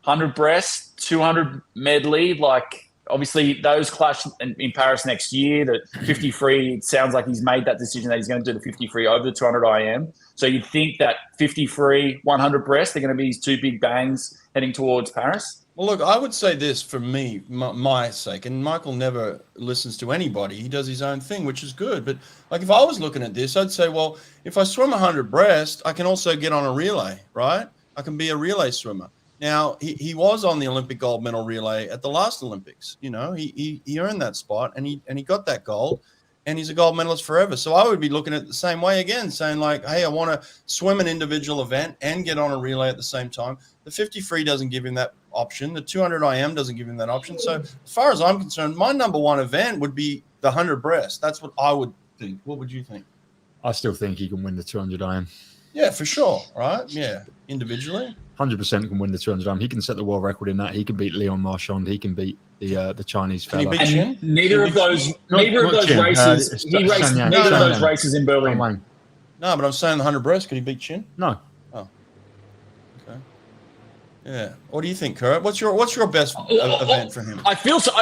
S4: 100 breast, 200 medley, like. Obviously, those clash in Paris next year. The 50 free, it sounds like he's made that decision that he's going to do the 50 free over the 200 IM. So you'd think that 50 free, 100 breast, they're going to be his two big bangs heading towards Paris?
S1: Well, look, I would say this for me, my sake, and Michael never listens to anybody. He does his own thing, which is good. But like if I was looking at this, I'd say, well, if I swim 100 breast, I can also get on a relay, right? I can be a relay swimmer. Now, he was on the Olympic gold medal relay at the last Olympics. He earned that spot, and he got that gold, and he's a gold medalist forever. So I would be looking at it the same way again, saying like, hey, I want to swim an individual event and get on a relay at the same time. The 50 free doesn't give him that option. The 200 IM doesn't give him that option. So as far as I'm concerned, my number one event would be the 100 breast. That's what I would think. What would you think?
S5: I still think he can win the 200 IM.
S1: Yeah, for sure. Right? Yeah, individually.
S5: 100% can win the 200 IM. He can set the world record in that. He can beat Leon Marchand. He can beat the Chinese fella.
S1: Can he beat Qin?
S4: Neither of those races. He raced neither of those races in Berlin.
S1: No, but I'm saying the 100 breast. Could he beat Qin?
S5: No.
S1: Oh. Okay. Yeah. What do you think, Kurt? What's your best event for him?
S4: I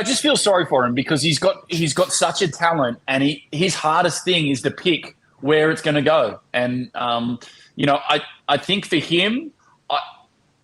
S4: just feel sorry for him because he's got such a talent, and his hardest thing is to pick where it's going to go. And, I think for him,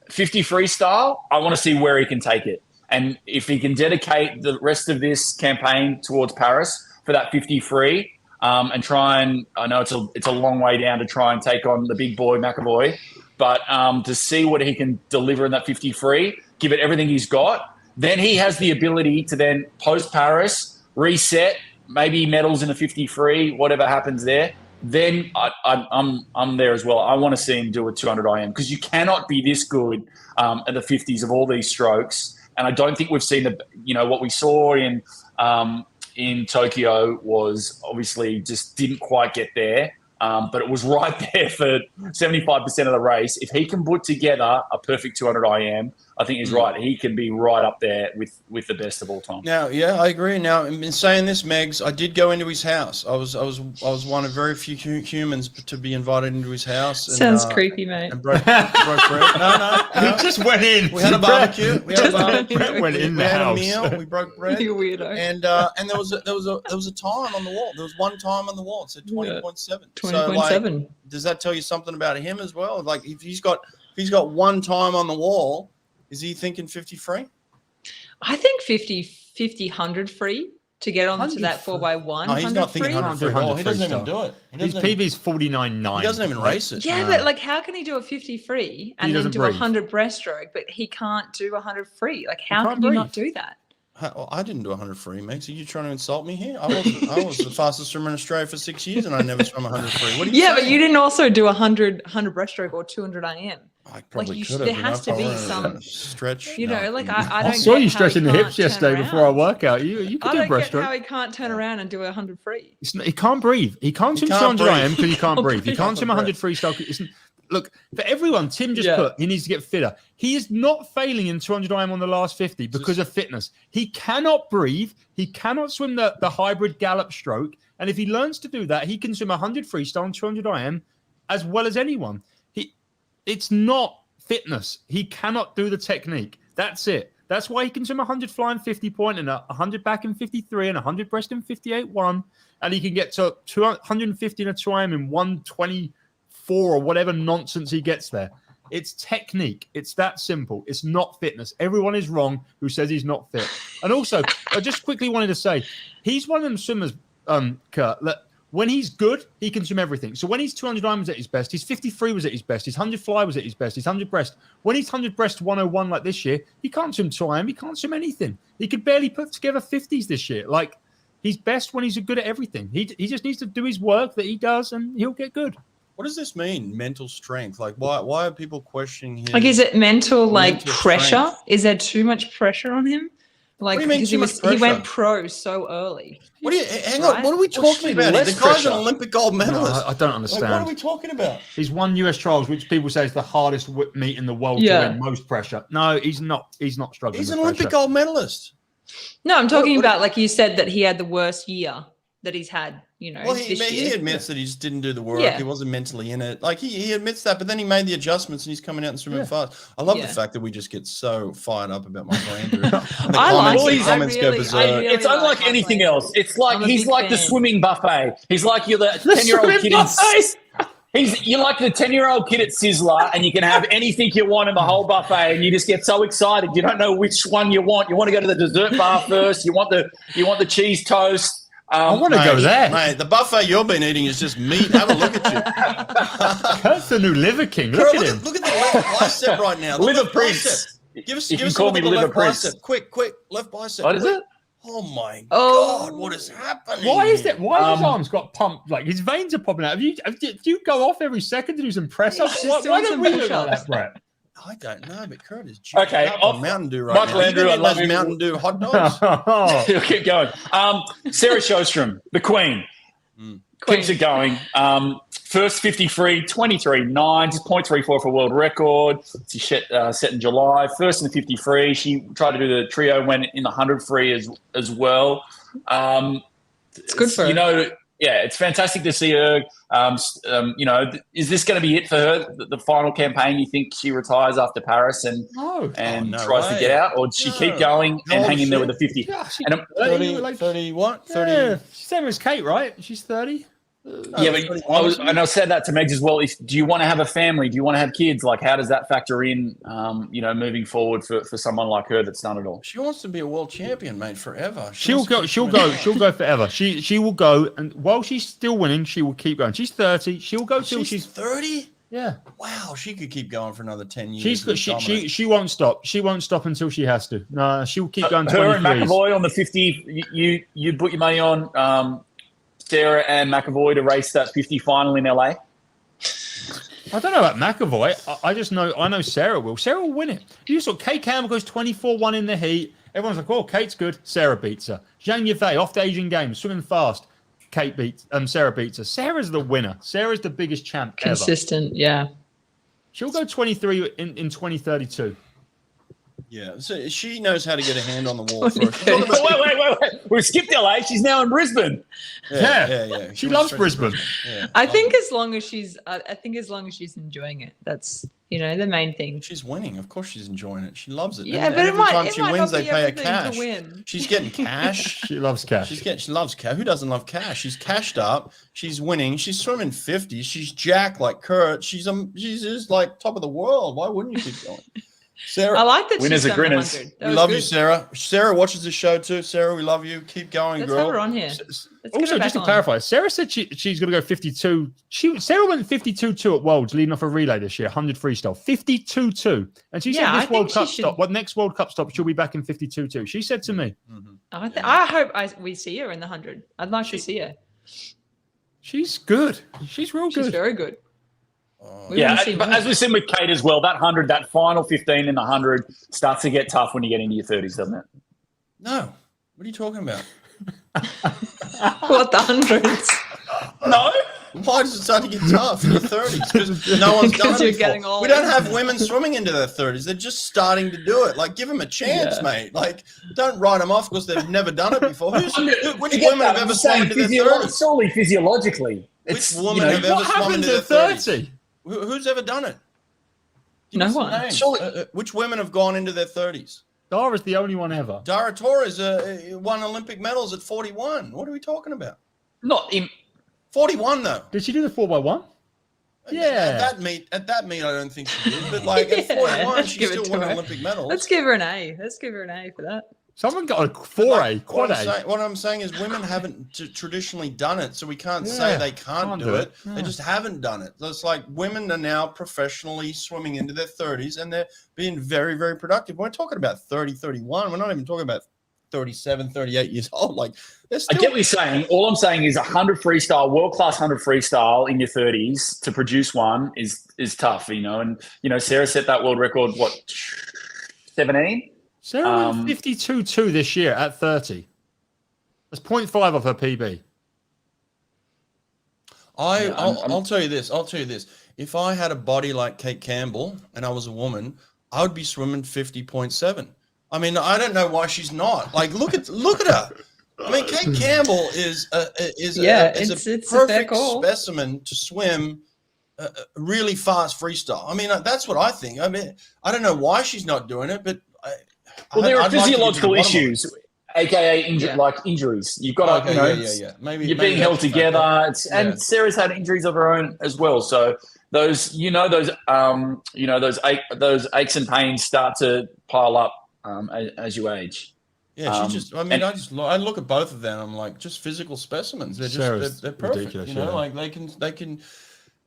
S4: 50 freestyle, I want to see where he can take it. And if he can dedicate the rest of this campaign towards Paris for that 50 free, and try and, I know it's a long way down to try and take on the big boy McAvoy, but to see what he can deliver in that 50 free, give it everything he's got, then he has the ability to then post Paris, reset, maybe medals in the 50 free, whatever happens there. Then I'm there as well. I want to see him do a 200 IM because you cannot be this good at the 50s of all these strokes. And I don't think we've seen what we saw in Tokyo was obviously just didn't quite get there. But it was right there for 75% of the race. If he can put together a perfect 200 IM, I think he's right. He can be right up there with the best of all time.
S1: Now, yeah, I agree. Now, in saying this, Megs, I did go into his house. I was one of very few humans to be invited into his house. And,
S3: Sounds creepy, mate.
S1: And broke bread. No.
S5: He just went in.
S1: We had a barbecue.
S5: Brett went in the house.
S1: We had a meal. We broke bread.
S3: You weirdo.
S1: And there was a time on the wall. There was one time on the wall. It said 20.7.
S3: 20.7.
S1: Does that tell you something about him as well? Like if he's got one time on the wall, is he thinking 50 free?
S3: I think 50, 100 free to get onto that 4x1.
S1: No, he's not thinking 100 free at all. He doesn't even do it.
S5: His PB's 49.9.
S1: He doesn't even race it.
S3: Yeah, but like, how can he do a 50 free and then do 100 breaststroke, but he can't do 100 free? Like, how can you not do that?
S1: Well, I didn't do 100 free, Megs. Are you trying to insult me here? I was the fastest swimmer in Australia for 6 years, and I never swam 100 free. What are you saying?
S3: But you didn't also do 100 breaststroke or 200 IM.
S1: I probably could have.
S3: There has to be some
S1: stretch.
S3: Like I don't.
S5: I saw you stretching the hips yesterday before our workout. You could do breaststroke.
S3: I don't get how he can't turn around and do 100 free.
S5: He can't breathe. He can't swim 200 IM because he can't breathe. He can't swim 100 freestyle. Look, for everyone, Tim just put he needs to get fitter. He is not failing in 200 IM on the last 50 because of fitness. He cannot breathe. He cannot swim the hybrid gallop stroke. And if he learns to do that, he can swim 100 freestyle and 200 IM as well as anyone. It's not fitness. He cannot do the technique. That's it. That's why he can swim 100 flying 50 point and 100 back in 53 and 100 breast in 58.1. And he can get to 250 in a 2IM in 124 or whatever nonsense he gets there. It's technique. It's that simple. It's not fitness. Everyone is wrong who says he's not fit. And also, I just quickly wanted to say, he's one of them swimmers, Kurt, that when he's good, he can swim everything. So when he's 200 IM was at his best, his 53 was at his best, his 100 fly was at his best, his 100 breast. When he's 100 breast 101 like this year, he can't swim 2IM. He can't swim anything. He could barely put together 50s this year. Like, he's best when he's good at everything. He just needs to do his work that he does, and he'll get good.
S1: What does this mean? Mental strength? Like, why are people questioning him?
S3: Like, is it mental pressure? Strength? Is there too much pressure on him? Like, because he went pro so early.
S1: What do you hang on? What are we talking about? The guy's an Olympic gold medalist.
S5: No, I don't understand.
S1: Like, what are we talking about?
S5: He's won US trials, which people say is the hardest meet in the world to win most pressure. No, he's not. He's not struggling.
S1: He's an Olympic gold medalist.
S3: No, I'm talking about like you said that he had the worst year that he's had.
S1: Well, he admits that he just didn't do the work. Yeah. He wasn't mentally in it. Like he admits that, but then he made the adjustments and he's coming out and swimming fast. I love the fact that we just get so fired up about Michael Andrew. The comments go berserk.
S4: It's unlike anything else. It's like he's like the swimming buffet. He's like you're the 10-year-old kid. You're like the 10-year-old kid at Sizzler, and you can have anything you want in the whole buffet, and you just get so excited. You don't know which one you want. You want to go to the dessert bar first. You want the cheese toast.
S5: I want to go there.
S1: Mate, the buffet you've been eating is just meat. Have a look at you.
S5: Kurt's the new liver king. Look at him.
S1: Look at the left bicep right now.
S4: Liver prince.
S1: Give us a look at the left bicep. Quick, left bicep.
S4: What is it?
S1: Oh my God! What is happening?
S5: Why is that? Why have his arms got pumped? Like his veins are popping out. Do you go off every second to do some press ups? Why don't we look like that, Brett?
S1: I don't know, but Kurt is
S4: off
S1: Mountain Dew right
S4: Michael
S1: now.
S4: Andrew, I love you.
S1: Mountain Dew hot dogs.
S4: He'll keep going. Sarah Sjostrom, the Queen, keeps it going. First 50 free, 23.9, just 0.34 for world record. She set in July. First in the 50 free. She tried to do the trio, went in the 100 free as well.
S3: It's good for her.
S4: Yeah, it's fantastic to see her. Is this going to be it for her, the final campaign? You think she retires after Paris and tries to get out? Or does she keep going and hang in there with the 50?
S5: Yeah,
S1: and 30 what? 30.
S5: Yeah, same as Kate, right? She's 30.
S4: Yeah, but I said that to Megs as well. Do you want to have a family? Do you want to have kids? Like, how does that factor in, moving forward for someone like her that's done it all?
S1: She wants to be a world champion, mate, forever.
S5: She'll go forever. She will go, and while she's still winning, she will keep going. She's 30. She'll go till she's
S1: 30.
S5: Yeah.
S1: Wow, she could keep going for another 10 years.
S5: She won't stop. She won't stop until she has to. No, she'll keep going.
S4: Her and McAvoy on the 50. You put your money on Sarah and McAvoy to race that 50 final in LA.
S5: I don't know about McAvoy. I know Sarah will. Sarah will win it. You saw Kate Campbell goes 24-1 in the heat. Everyone's like, "Oh, Kate's good." Sarah beats her. Zhang Yifei off the Asian Games, swimming fast. Sarah beats her. Sarah's the winner. Sarah's the biggest champ ever.
S3: Consistent, yeah.
S5: She'll go 23 in 2032.
S1: Yeah, so she knows how to get a hand on the wall first.
S4: Wait. We've skipped LA. She's now in Brisbane.
S5: Yeah. She loves Brisbane.
S1: Yeah.
S3: I think as long as she's enjoying it, that's the main thing.
S1: She's winning. Of course, she's enjoying it. She loves it.
S3: Yeah,
S1: and
S3: but
S1: every time she wins, they pay her cash.
S3: To win.
S1: She's getting cash.
S5: She loves cash.
S1: She loves cash. Who doesn't love cash? She's cashed up. She's winning. She's swimming 50. She's jacked like Kurt. She's just like top of the world. Why wouldn't you keep going? Sarah,
S3: I like that.
S4: Winners
S3: she's
S4: are
S3: done
S4: grinners.
S3: 100.
S1: We love you, Sarah. Sarah watches the show too. Sarah, we love you. Keep going,
S3: Let's
S1: girl.
S3: have her on here.
S5: Also, just to clarify, Sarah said she's going to go 52. Sarah went 52-2 at Worlds, leading off a relay this year, 100 freestyle, 52-2. And she said this World Cup stop, next World Cup stop, she'll be back in 52-2. She said to me.
S1: Mm-hmm.
S3: I hope we see her in the 100. I'd like to see her.
S5: She's good. She's real good.
S3: She's very good.
S4: But as we've seen with Kate as well, that 100, that final 15 in the 100 starts to get tough when you get into your 30s, doesn't it?
S1: No. What are you talking about?
S3: What, the hundreds?
S4: No.
S1: Why does it start to get tough in your 30s? Because no one's done it
S3: you're
S1: before.
S3: getting old.
S1: We don't have women swimming into their 30s. They're just starting to do it. Like, give them a chance, mate. Like, don't write them off because they've never done it before. Which women have ever swum into their 30s?
S4: Solely physiologically.
S1: Which woman have ever swum into their 30s? Who's ever done it?
S3: No one.
S1: Which women have gone into their 30s?
S5: Dara's the only one ever.
S1: Dara Torres won Olympic medals at 41. What are we talking about?
S4: Not in
S1: 41 though.
S5: Did she do the 4x1? Yeah.
S1: At that meet, I don't think she did. But like at 41, she still won Olympic medals.
S3: Let's give her an A. Let's give her an A for that.
S5: Someone got a 4A, quad A.
S1: What I'm saying is women haven't traditionally done it, so we can't say they can't do it. Yeah. They just haven't done it. It's like women are now professionally swimming into their 30s, and they're being very, very productive. We're talking about 30, 31. We're not even talking about 37, 38 years old. Like, I
S4: get what you're saying. All I'm saying is 100 freestyle, world-class 100 freestyle in your 30s to produce one is tough, And, Sarah set that world record, 17?
S5: Sarah went 52-2 this year at 30. That's 0.5 of her PB.
S1: I'll tell you this. If I had a body like Kate Campbell and I was a woman, I would be swimming 50.7. I mean, I don't know why she's not. Like, look at her. I mean, Kate Campbell is a perfect specimen to swim really fast freestyle. I mean, that's what I think. I mean, I don't know why she's not doing it, but
S4: there are physiological issues, aka injuries. You've got to,
S1: Maybe
S4: you're being held together, and Sarah's had injuries of her own as well. So those aches and pains start to pile up as you age.
S1: Yeah, I look at both of them. I'm like, just physical specimens. They're perfect. Like they can.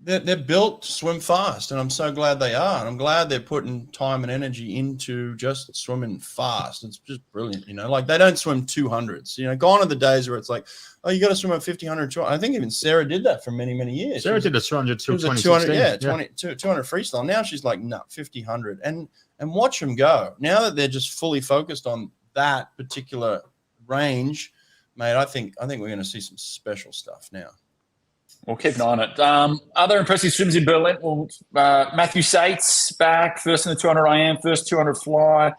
S1: They're built to swim fast, and I'm so glad they are. And I'm glad they're putting time and energy into just swimming fast. It's just brilliant, Like, they don't swim 200s. Gone are the days where it's like, oh, you got to swim at 50, 100, 200. I think even Sarah did that for many, many years.
S5: Sarah did a 200 till
S1: 2016. 200 freestyle. Now she's like, no, 50, 100. And watch them go. Now that they're just fully focused on that particular range, mate, I think we're going to see some special stuff now.
S4: We'll keep an eye on it. Other impressive swims in Berlin. Well, Matthew Sates back, first in the 200 IM, first 200 fly,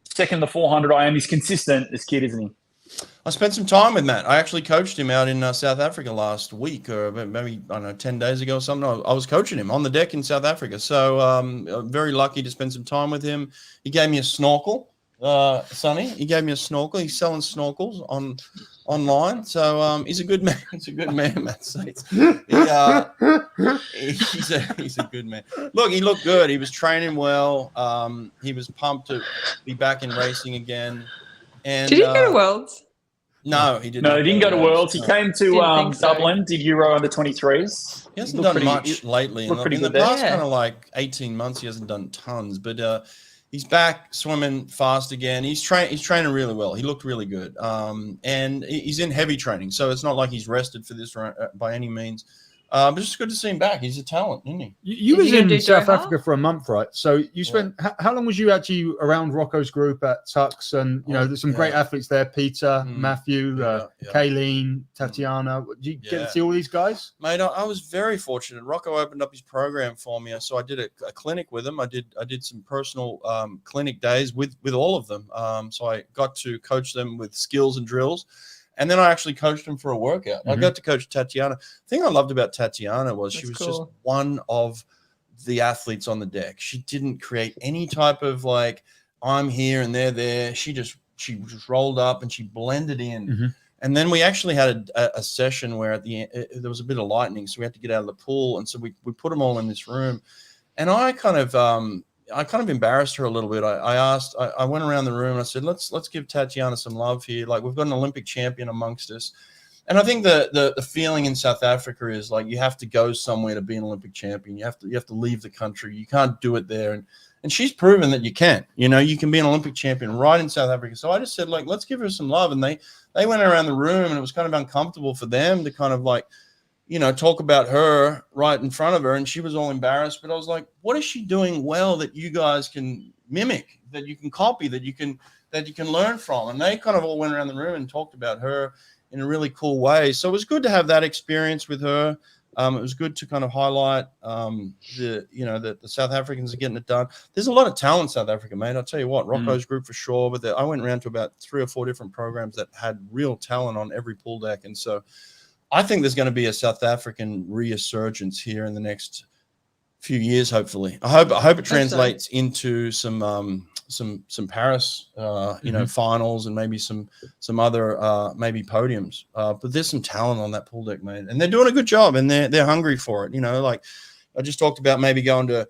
S4: second in the 400 IM. He's consistent, this kid, isn't he?
S1: I spent some time with Matt. I actually coached him out in South Africa last week, or maybe, I don't know, 10 days ago or something. I was coaching him on the deck in South Africa. So I'm very lucky to spend some time with him. He gave me a snorkel. Sonny. He gave me a snorkel. He's selling snorkels online. So he's a good man. He's a good man, Matt Sates. He's a good man. Look, he looked good. He was training well. He was pumped to be back in racing again. And
S3: did he go to Worlds?
S1: No, he didn't.
S4: No, he didn't go to Worlds. He came to
S3: Didn't think so.
S4: Dublin, did Euro under 23s.
S1: He hasn't done much lately. In the past
S3: there.
S1: kind of like 18 months, he hasn't done tons. But he's back swimming fast again. He's training really well. He looked really good. And he's in heavy training, so it's not like he's rested for this by any means. But it's good to see him back. He's a talent, isn't he?
S5: You was in South Africa for a month, right? So you spent how long was you actually around Rocco's group at Tux? And there's some great athletes there: Peter, Matthew, Kayleen, Tatiana. Did you get to see all these guys?
S1: Mate, I was very fortunate. Rocco opened up his program for me, so I did a clinic with him. I did some personal clinic days with all of them. So I got to coach them with skills and drills. And then I actually coached him for a workout. I got to coach Tatiana. The thing I loved about Tatiana was she was just one of the athletes on the deck. She didn't create any type of like, I'm here and they're there. She just rolled up and she blended in. And then we actually had a session where at the end, there was a bit of lightning. So we had to get out of the pool. And so we put them all in this room. And I kind of embarrassed her a little bit. I went around the room and I said, let's give Tatiana some love here. Like, we've got an Olympic champion amongst us. And I think the feeling in South Africa is like, you have to go somewhere to be an Olympic champion. You have to leave the country. You can't do it there. And she's proven that you can. You can be an Olympic champion right in South Africa. So I just said, like, let's give her some love. And they went around the room and it was kind of uncomfortable for them to kind of like, talk about her right in front of her. And she was all embarrassed. But I was like, what is she doing well that you guys can mimic, that you can copy, that you can learn from? And they kind of all went around the room and talked about her in a really cool way. So it was good to have that experience with her. It was good to kind of highlight the South Africans are getting it done. There's a lot of talent in South Africa, mate. I'll tell you what, Rocco's group for sure. But I went around to about 3 or 4 different programs that had real talent on every pool deck. And so I think there's going to be a South African resurgence here in the next few years. Hopefully, I hope it translates into some Paris, finals and maybe some other maybe podiums. But there's some talent on that pool deck, mate, and they're doing a good job and they're hungry for it. Like I just talked about maybe going to,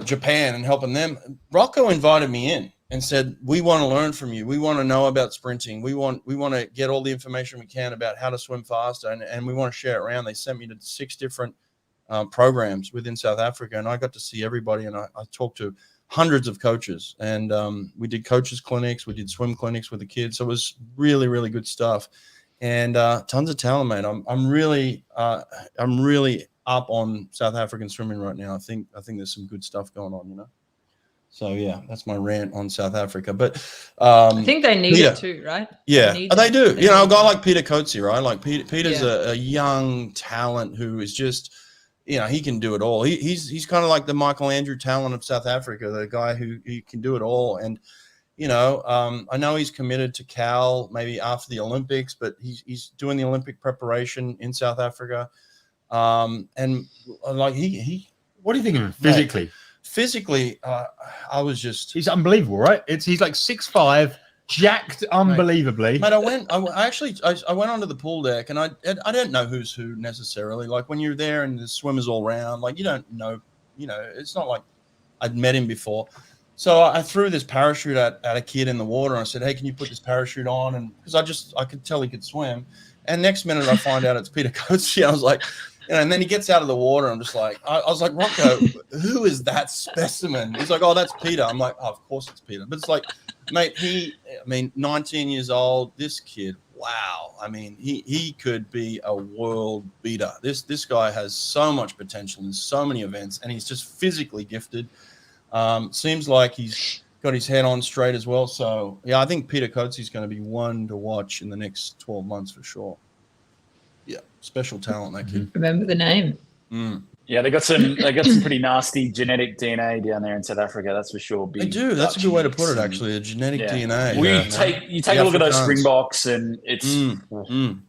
S1: Japan and helping them. Rocco invited me in and said, we want to learn from you. We want to know about sprinting. We want to get all the information we can about how to swim faster, and we want to share it around. They sent me to 6 different programs within South Africa, and I got to see everybody, and I talked to hundreds of coaches, and we did coaches clinics. We did swim clinics with the kids. So it was really, really good stuff, and tons of talent, mate. I'm really up on South African swimming right now. I think there's some good stuff going on, So yeah, that's my rant on South Africa. But
S3: I think they need it too, right?
S1: Yeah, they do. A guy like Peter Coetzee, right? Like Peter's a young talent who is just, he can do it all. He's kind of like the Michael Andrew talent of South Africa, the guy who he can do it all. And I know he's committed to Cal maybe after the Olympics, but he's doing the Olympic preparation in South Africa. And like
S5: what do you think of him physically?
S1: Mate, physically, I was just...
S5: He's unbelievable, right? He's like 6'5", jacked unbelievably.
S1: Mate, I went onto the pool deck, and I don't know who's who necessarily. Like when you're there and the swimmers all around, like you don't know, it's not like I'd met him before. So I threw this parachute at a kid in the water, and I said, hey, can you put this parachute on? And because I could tell he could swim. And next minute I find out it's Peter Coetzee. I was like... and then he gets out of the water. I'm just like, I was like, Rocco, who is that specimen? He's like, oh, that's Peter. I'm like, oh, of course it's Peter. But it's like, mate, 19 years old, this kid, wow. I mean, he could be a world beater. This guy has so much potential in so many events, and he's just physically gifted. Seems like he's got his head on straight as well. So, yeah, I think Peter Coetzee is going to be one to watch in the next 12 months for sure. Yeah, special talent, that kid.
S3: Remember the name.
S4: Yeah, they got some pretty nasty genetic DNA down there in South Africa, that's for sure.
S1: They do. That's a good way to put it, actually. A genetic DNA.
S4: You take a look at those Springboks, and it's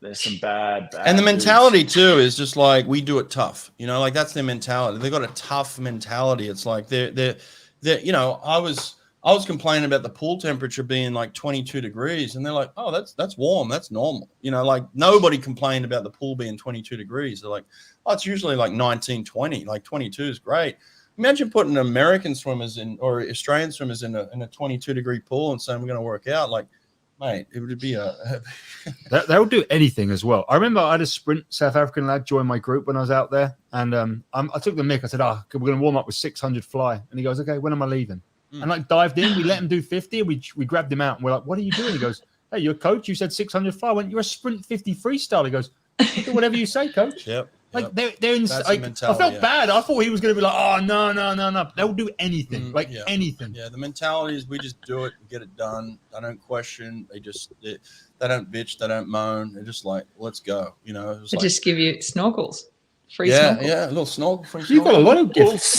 S4: there's some bad.
S1: And the mentality too is just like, we do it tough. Like that's their mentality. They got a tough mentality. It's like they're. I was I was complaining about the pool temperature being like 22 degrees, and they're like, "Oh, that's warm. That's normal." You know, like nobody complained about the pool being 22 degrees. They're like, "Oh, it's usually like 19, 20. Like 22 is great." Imagine putting American swimmers in or Australian swimmers in a 22-degree pool and saying we're going to work out. Like, mate, it would be a.
S5: They'll do anything as well. I remember I had a sprint South African lad join my group when I was out there, and I took the mick. I said, "Oh, we're going to warm up with 600 fly," and he goes, "Okay, when am I leaving?" And like dived in, we let him do 50, and we grabbed him out, and we're like, "What are you doing?" He goes, "Hey, you're a coach. You said 600 fly. I went, you're a sprint 50 freestyle." He goes, "Do whatever you say, coach."
S1: Yep.
S5: Like they're in. Like, I felt bad. I thought he was going to be like, "Oh no." They'll do anything, anything.
S1: Yeah, the mentality is we just do it and get it done. I don't question. They don't bitch. They don't moan. They're just like, let's go. You know.
S3: They just give you snorkels, free snorkels.
S1: Yeah, a little snorkel.
S5: You've got a lot of gifts.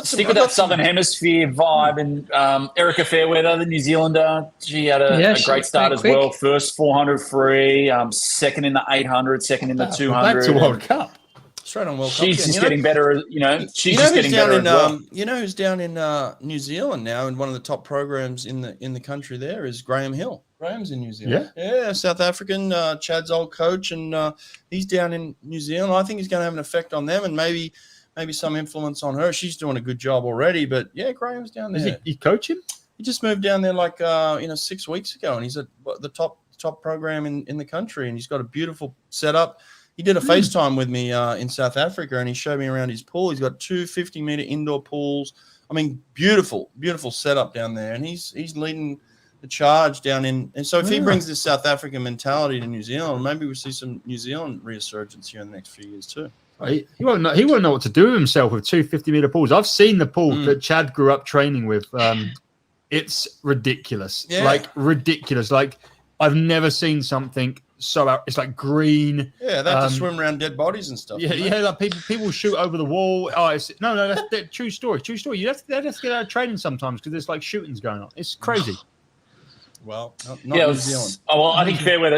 S4: Stick with that Southern Hemisphere vibe. And Erica Fairweather, the New Zealander, she had a great start as well. First 400 free, second in the 800, second in the 200.
S5: Back to World Cup.
S1: Straight on World Cup.
S4: She's just getting better. You know, she's just getting better as well.
S1: You know who's down in New Zealand now, and one of the top programs in the country there is Graham Hill. Graham's in New Zealand. Yeah, South African, Chad's old coach, and he's down in New Zealand. I think he's going to have an effect on them, and maybe some influence on her. She's doing a good job already, but yeah, Graham's down there.
S5: Is he coaching?
S1: He just moved down there like 6 weeks ago, and he's at the top program in the country, and he's got a beautiful setup. He did a FaceTime with me in South Africa, and he showed me around his pool. He's got 2 50-meter indoor pools. I mean, beautiful setup down there, and he's leading the charge down in. And so if he brings this South African mentality to New Zealand, maybe we'll see some New Zealand resurgence here in the next few years too.
S5: He won't know what to do with himself with 2 50-meter pools. I've seen the pool that Chad grew up training with. It's ridiculous. Like ridiculous. Like I've never seen something so out. It's like green.
S1: Yeah, they have to swim around dead bodies and stuff.
S5: Yeah. Like people shoot over the wall. Oh, that's true story. True story. You have to get out of training sometimes because there's like shootings going on. It's crazy.
S1: Well, not New Zealand.
S4: Oh, well, I think Fairweather,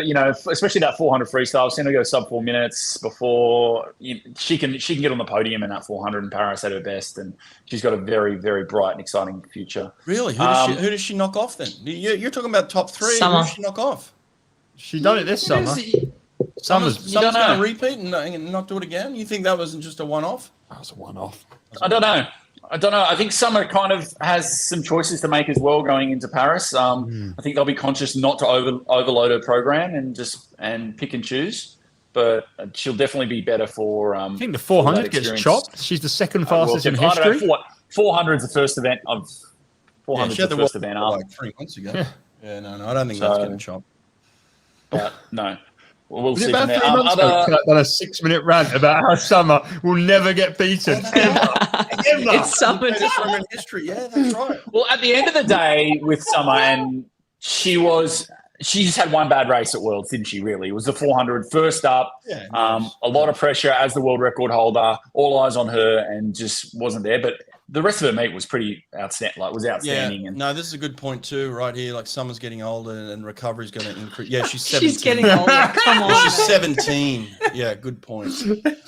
S4: especially that 400 freestyle, I've seen her go sub 4 minutes before. She can get on the podium in that 400 in Paris at her best, and she's got a very, very bright and exciting future.
S1: Really? Who does she knock off then? You're talking about top 3. Who does she knock off?
S5: She done it this summer.
S1: Summer's going to repeat and not do it again? You think that wasn't just a one-off?
S5: That was a one-off.
S4: I don't know. I think Summer kind of has some choices to make as well going into Paris. I think they'll be conscious not to overload her program and pick and choose. But she'll definitely be better for.
S5: I think the 400 gets chopped. She's the second fastest in history.
S4: I don't know, 400 is the first event of 400 is the first event up.
S1: Like 3 months ago. Yeah, no, I don't think that's getting chopped.
S4: No. Well, we'll see.
S5: About 3 months ago, done a 6-minute rant about how Summer will never get beaten. Ever.
S3: It's Summer
S1: in history. Yeah, that's right.
S4: Well, at the end of the day, with Summer, and she just had one bad race at Worlds, didn't she? Really, it was the 400 first up.
S1: Yeah,
S4: a lot of pressure as the world record holder, all eyes on her, and just wasn't there. But the rest of her meet was pretty outstanding. Outstanding.
S1: Yeah, no, this is a good point too, right here. Like Summer's getting older, and recovery's going to increase. Yeah, she's 17.
S3: She's getting older. Come on,
S1: she's 17. Yeah, good point.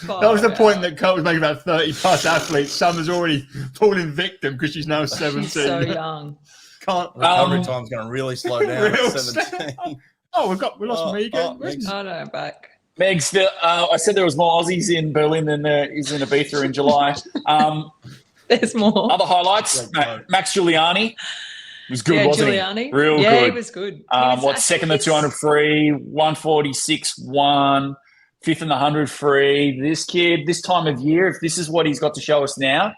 S5: That was the point that Kurt was making about 30-plus athletes. Summer's already fallen victim because she's now 17.
S3: She's so young.
S1: Recovery time's going to really slow down at 17.
S5: Oh, we lost Megan.
S3: Oh no, back.
S4: Megs, I said there was more Aussies in Berlin than there is in Ibiza in July.
S3: There's more.
S4: Other highlights, Max Giuliani was good, wasn't
S3: Giuliani.
S4: He? Real good.
S3: Yeah, he was good.
S4: Second the 200 free, 146.1, fifth in the 100 free. This kid, this time of year, if this is what he's got to show us now,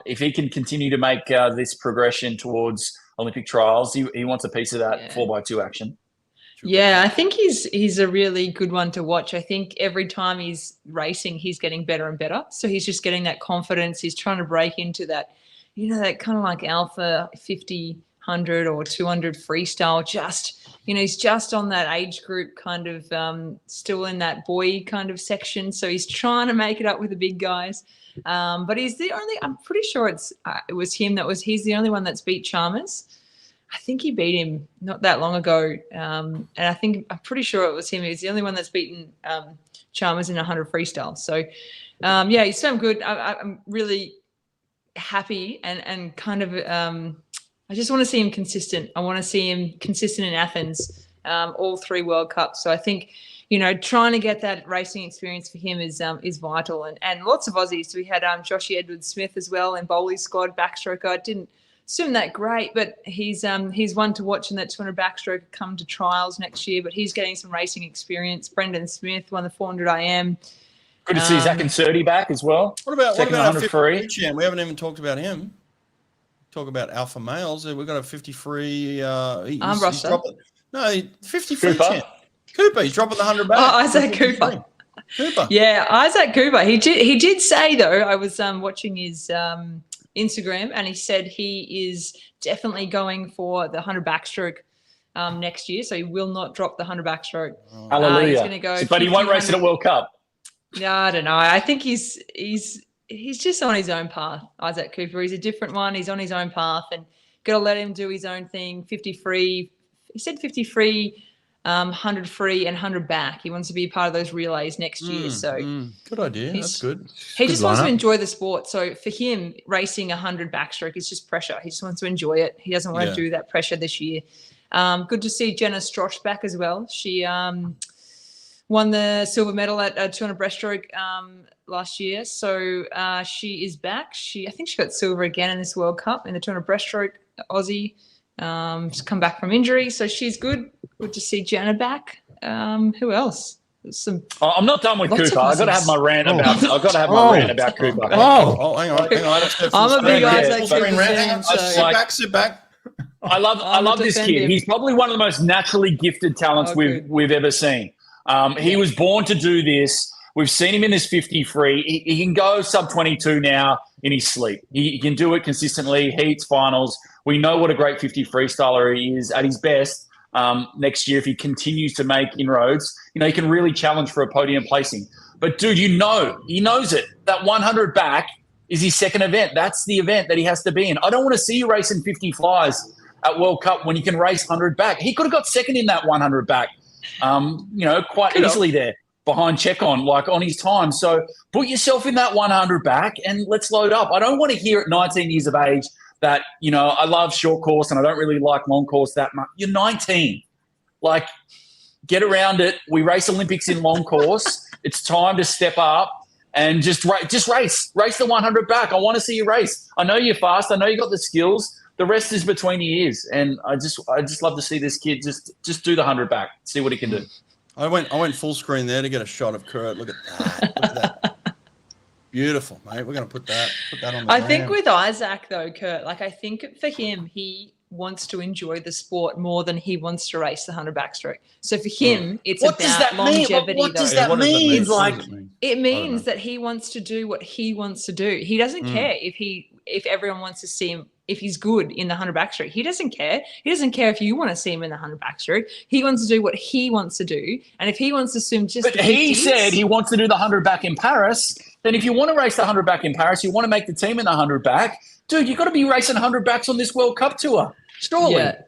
S4: if he can continue to make this progression towards Olympic trials, he wants a piece of that 4x2 action.
S3: Yeah, I think he's a really good one to watch. I think every time he's racing, he's getting better and better. So he's just getting that confidence. He's trying to break into that, that kind of like alpha 50, 100 or 200 freestyle. Just, he's just on that age group kind of still in that boy kind of section. So he's trying to make it up with the big guys. But he's the only, I'm pretty sure it was him he's the only one that's beat Chalmers. I think he beat him not that long ago. And I'm pretty sure it was him. He's the only one that's beaten Chalmers in 100 freestyle. So, he's so good. I'm really happy and kind of I just want to see him consistent. I want to see him consistent in Athens, all 3 World Cups. So I think, trying to get that racing experience for him is vital. And lots of Aussies. We had Joshy Edwards-Smith as well in Bowley's squad, backstroker. Didn't swim that great, but he's one to watch in that 200 backstroke, come to trials next year. But he's getting some racing experience. Brendan Smith won the 400 IM.
S4: Good to see Zach and Surdy back as well.
S1: What about
S4: our
S1: 50
S4: free
S1: champ? We haven't even talked about him. Talk about alpha males. We've got a 50 free. He's dropping, 50 free champ. Cooper. He's dropping the 100 back.
S3: Oh, Isaac Cooper. Yeah, Isaac Cooper. He did say though. I was watching his Instagram, and he said he is definitely going for the 100 backstroke next year. So he will not drop the 100 backstroke.
S4: Hallelujah.
S3: He's going to go.
S4: But he won't race it at World Cup.
S3: No, I don't know. I think he's just on his own path, Isaac Cooper. He's a different one. He's on his own path, and got to let him do his own thing. 50 free. He said 50 free, 100 free, and 100 back. He wants to be part of those relays next year. So
S1: good idea. That's good.
S3: He just wants to enjoy the sport. So for him, racing 100 backstroke is just pressure. He just wants to enjoy it. He doesn't want to do that pressure this year. Good to see Jenna Strosh back as well. She won the silver medal at 200 breaststroke last year. So she is back. I think she got silver again in this World Cup in the 200 breaststroke, Aussie. She's come back from injury. So she's good. Good to see Jenna back. Who else?
S4: I'm not done with Cooper. I've got to have my rant about Cooper.
S1: Hang on.
S3: I'm a big Isaac Cooper fan.
S1: Sit back.
S4: I love this kid. He's probably one of the most naturally gifted talents we've ever seen. He was born to do this. We've seen him in this 50 free. He can go sub 22 now in his sleep. He can do it consistently, heats, finals. We know what a great 50 freestyler he is at his best. Next year, if he continues to make inroads, he can really challenge for a podium placing. But dude, he knows it. That 100 back is his second event. That's the event that he has to be in. I don't want to see you racing 50 flies at World Cup when you can race 100 back. He could have got second in that 100 back. Quite easily there behind Ceccon, on his time. So put yourself in that 100 back and let's load up. I don't want to hear at 19 years of age that, I love short course and I don't really like long course that much. You're 19. Get around it. We race Olympics in long course. It's time to step up and just race. Race the 100 back. I want to see you race. I know you're fast. I know you got the skills. The rest is between your ears, and I just love to see this kid just do the 100 back, see what he can do.
S1: I went full screen there to get a shot of Kurt. Look at that. Look at that. Beautiful, mate. We're going to put that on the
S3: I think with Isaac, though, Kurt, I think for him, he wants to enjoy the sport more than he wants to race the 100 backstroke. So for him, it's about longevity.
S4: What does that mean?
S3: It means that he wants to do what he wants to do. He doesn't care if everyone wants to see him. If he's good in the 100 backstroke, he doesn't care. He doesn't care if you want to see him in the 100 backstroke. He wants to do what he wants to do. And if he wants to swim
S4: But he said he wants to do the 100 back in Paris. Then if you want to race the 100 back in Paris, you want to make the team in the 100 back, dude, you've got to be racing 100 backs on this World Cup tour. Surely.
S3: Yeah.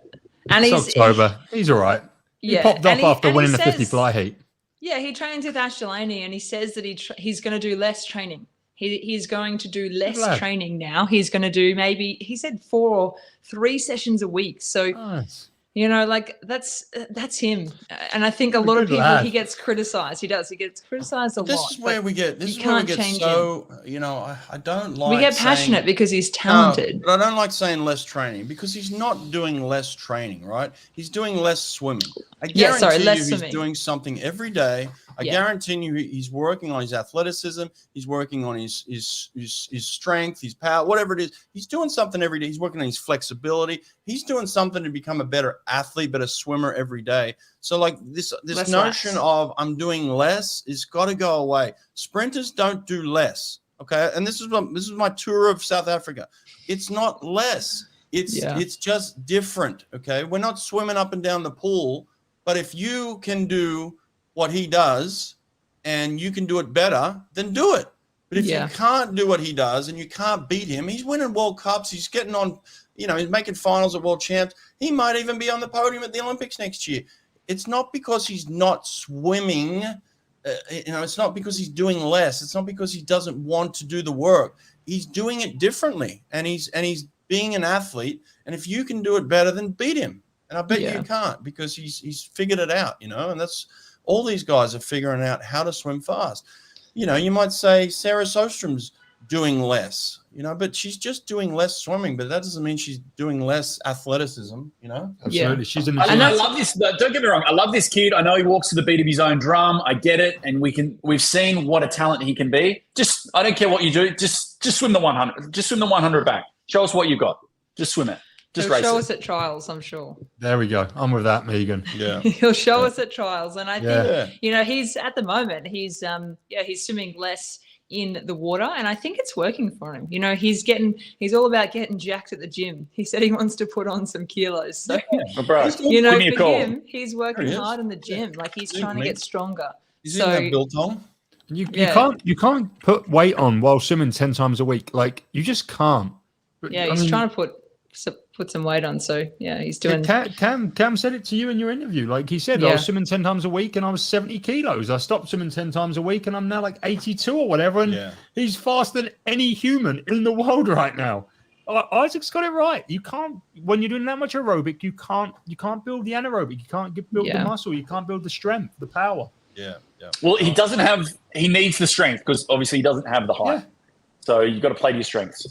S3: And
S5: it's October. He's all right. He popped up after winning the 50 fly heat.
S3: Yeah, he trains with Ash Delaney, and he says that he's going to do less training. He's going to do less training now. He's going to do he said 4 or 3 sessions a week. So,
S5: nice.
S3: That's him. And I think a lot of people, he gets criticized. He does. He gets criticized a lot.
S1: This is where we get so, I don't like.
S3: We get passionate because he's talented.
S1: But I don't like saying less training because he's not doing less training, right? He's doing less swimming. I guarantee you he's doing something every day. I guarantee you he's working on his athleticism. He's working on his strength, his power, whatever it is. He's doing something every day. He's working on his flexibility. He's doing something to become a better athlete, better swimmer every day. So this notion of I'm doing less is got to go away. Sprinters don't do less. Okay. And this is my tour of South Africa. It's not less. It's just different. Okay. We're not swimming up and down the pool, but if you can do what he does and you can do it better, then do it. But if you can't do what he does and you can't beat him, he's winning World Cups. He's getting on, he's making finals at World Champs. He might even be on the podium at the Olympics next year. It's not because he's not swimming it's not because he's doing less. It's not because he doesn't want to do the work. He's doing it differently, and he's being an athlete. And if you can do it better, then beat him. And I bet you can't, because he's figured it out, and that's all these guys are figuring out how to swim fast. You might say Sarah Sostrom's doing less, but she's just doing less swimming, but that doesn't mean she's doing less athleticism,
S5: Absolutely. She's in the
S4: I love this. Don't get me wrong. I love this kid. I know he walks to the beat of his own drum. I get it. And we've seen what a talent he can be. I don't care what you do. Just swim the 100. Just swim the 100 back. Show us what you got. Just swim it. Just race
S3: show
S4: it.
S3: us at trials, I'm sure.
S5: There we go. I'm with that, Megan.
S1: Yeah.
S3: He'll show us at trials. And I think, he's at the moment, he's swimming less in the water, and I think it's working for him. He's all about getting jacked at the gym. He said he wants to put on some kilos. So,
S4: Bro,
S3: for him, he's working hard in the gym. Like, he's trying to get stronger.
S1: He's in that biltong.
S5: You can't put weight on while swimming 10 times a week. Like, you just can't.
S3: Yeah, he's trying to put some weight on. So he's doing.
S5: Cam said it to you in your interview. Like he said, I was swimming 10 times a week and I was 70 kilos. I stopped swimming 10 times a week and I'm now like 82 or whatever. And he's faster than any human in the world right now. Isaac's got it right. You can't, when you're doing that much aerobic, you can't build the anaerobic. You can't build the muscle. You can't build the strength, the power.
S1: Yeah.
S4: Well, he needs the strength, because obviously he doesn't have the height. Yeah. So you've got to play to your strengths.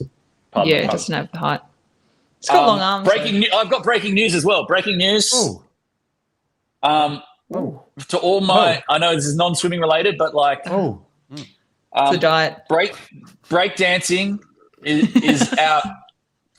S3: He doesn't have the height. It's got long arms.
S4: I've got breaking news as well. Breaking news. To all my, I know this is non-swimming related, but
S3: it's a diet.
S4: Break dancing is out.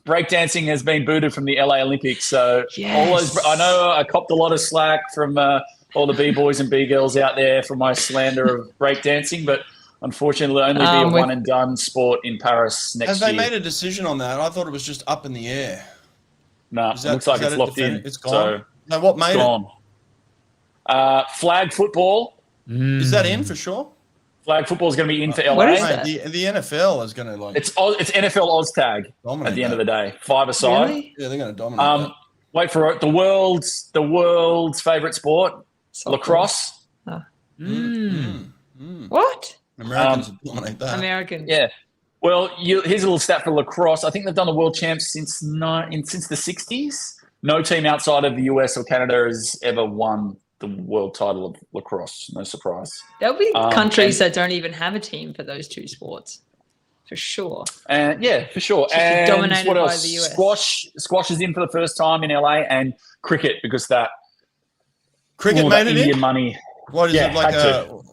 S4: Break dancing has been booted from the LA Olympics. So I know I copped a lot of slack from all the B-boys and B-girls out there for my slander of break dancing, but unfortunately, only be a one-and-done sport in Paris next year.
S1: Have they made a decision on that? I thought it was just up in the air.
S4: No, it looks like it's locked in.
S1: It's gone. So what made
S4: it? Flag football.
S1: Is that in for sure?
S4: Flag football is going to be in for LA.
S3: What is that?
S1: The NFL is going to
S4: It's NFL OzTag at the end of the day. 5-a-side.
S3: Really?
S1: Yeah, they're going to dominate that.
S4: Wait for it. The world's favorite sport, lacrosse.
S3: What?
S1: Americans dominate that.
S3: Americans.
S4: Yeah. Well, here's a little stat for lacrosse. I think they've done the world champs since the 60s. No team outside of the US or Canada has ever won the world title of lacrosse. No surprise.
S3: There'll be countries that don't even have a team for those two sports, for sure.
S4: For sure.
S3: And dominated
S4: what else?
S3: by the US.
S4: Squash is in for the first time in LA, and cricket, because
S1: Cricket made it
S4: Indian
S1: in?
S4: money.
S1: What is it like?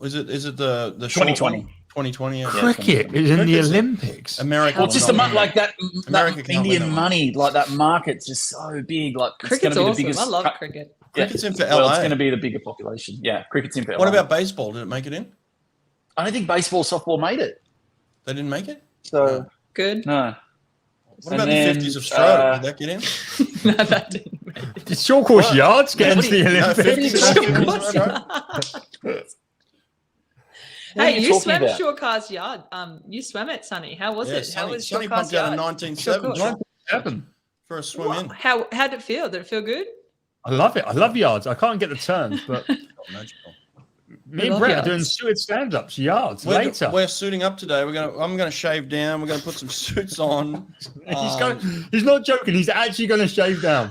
S1: Is it the
S4: 2020?
S1: 2020.
S5: Cricket is in the Olympics.
S1: America.
S4: Well, just like that
S1: America
S4: Indian money, like that market's just so big. Like
S3: cricket's awesome. I love cricket.
S1: Cricket's in for LA.
S4: Well, it's going to be the bigger population. Yeah, cricket's in for LA.
S1: What about baseball? Did it make it in?
S4: I don't think baseball, softball made it.
S1: They didn't make it?
S4: So
S3: good.
S4: No.
S1: What about the 50s of Stroke? Did that get in?
S3: No, that didn't make it.
S5: Did short course yards get into the
S3: Olympics? Hey, you swam short course yard. You swam it, Sonny. How was it? How was
S1: Sonny
S3: short course
S1: pumped out
S3: yard?
S1: a 19.7 for a swim in.
S3: How did it feel? Did it feel good?
S5: I love it. I love yards. I can't get the turns, but me and Brett are doing suited stand-ups, yards later.
S1: We're suiting up today. I'm gonna shave down. We're gonna put some suits on.
S5: He's not joking. He's actually going to shave down.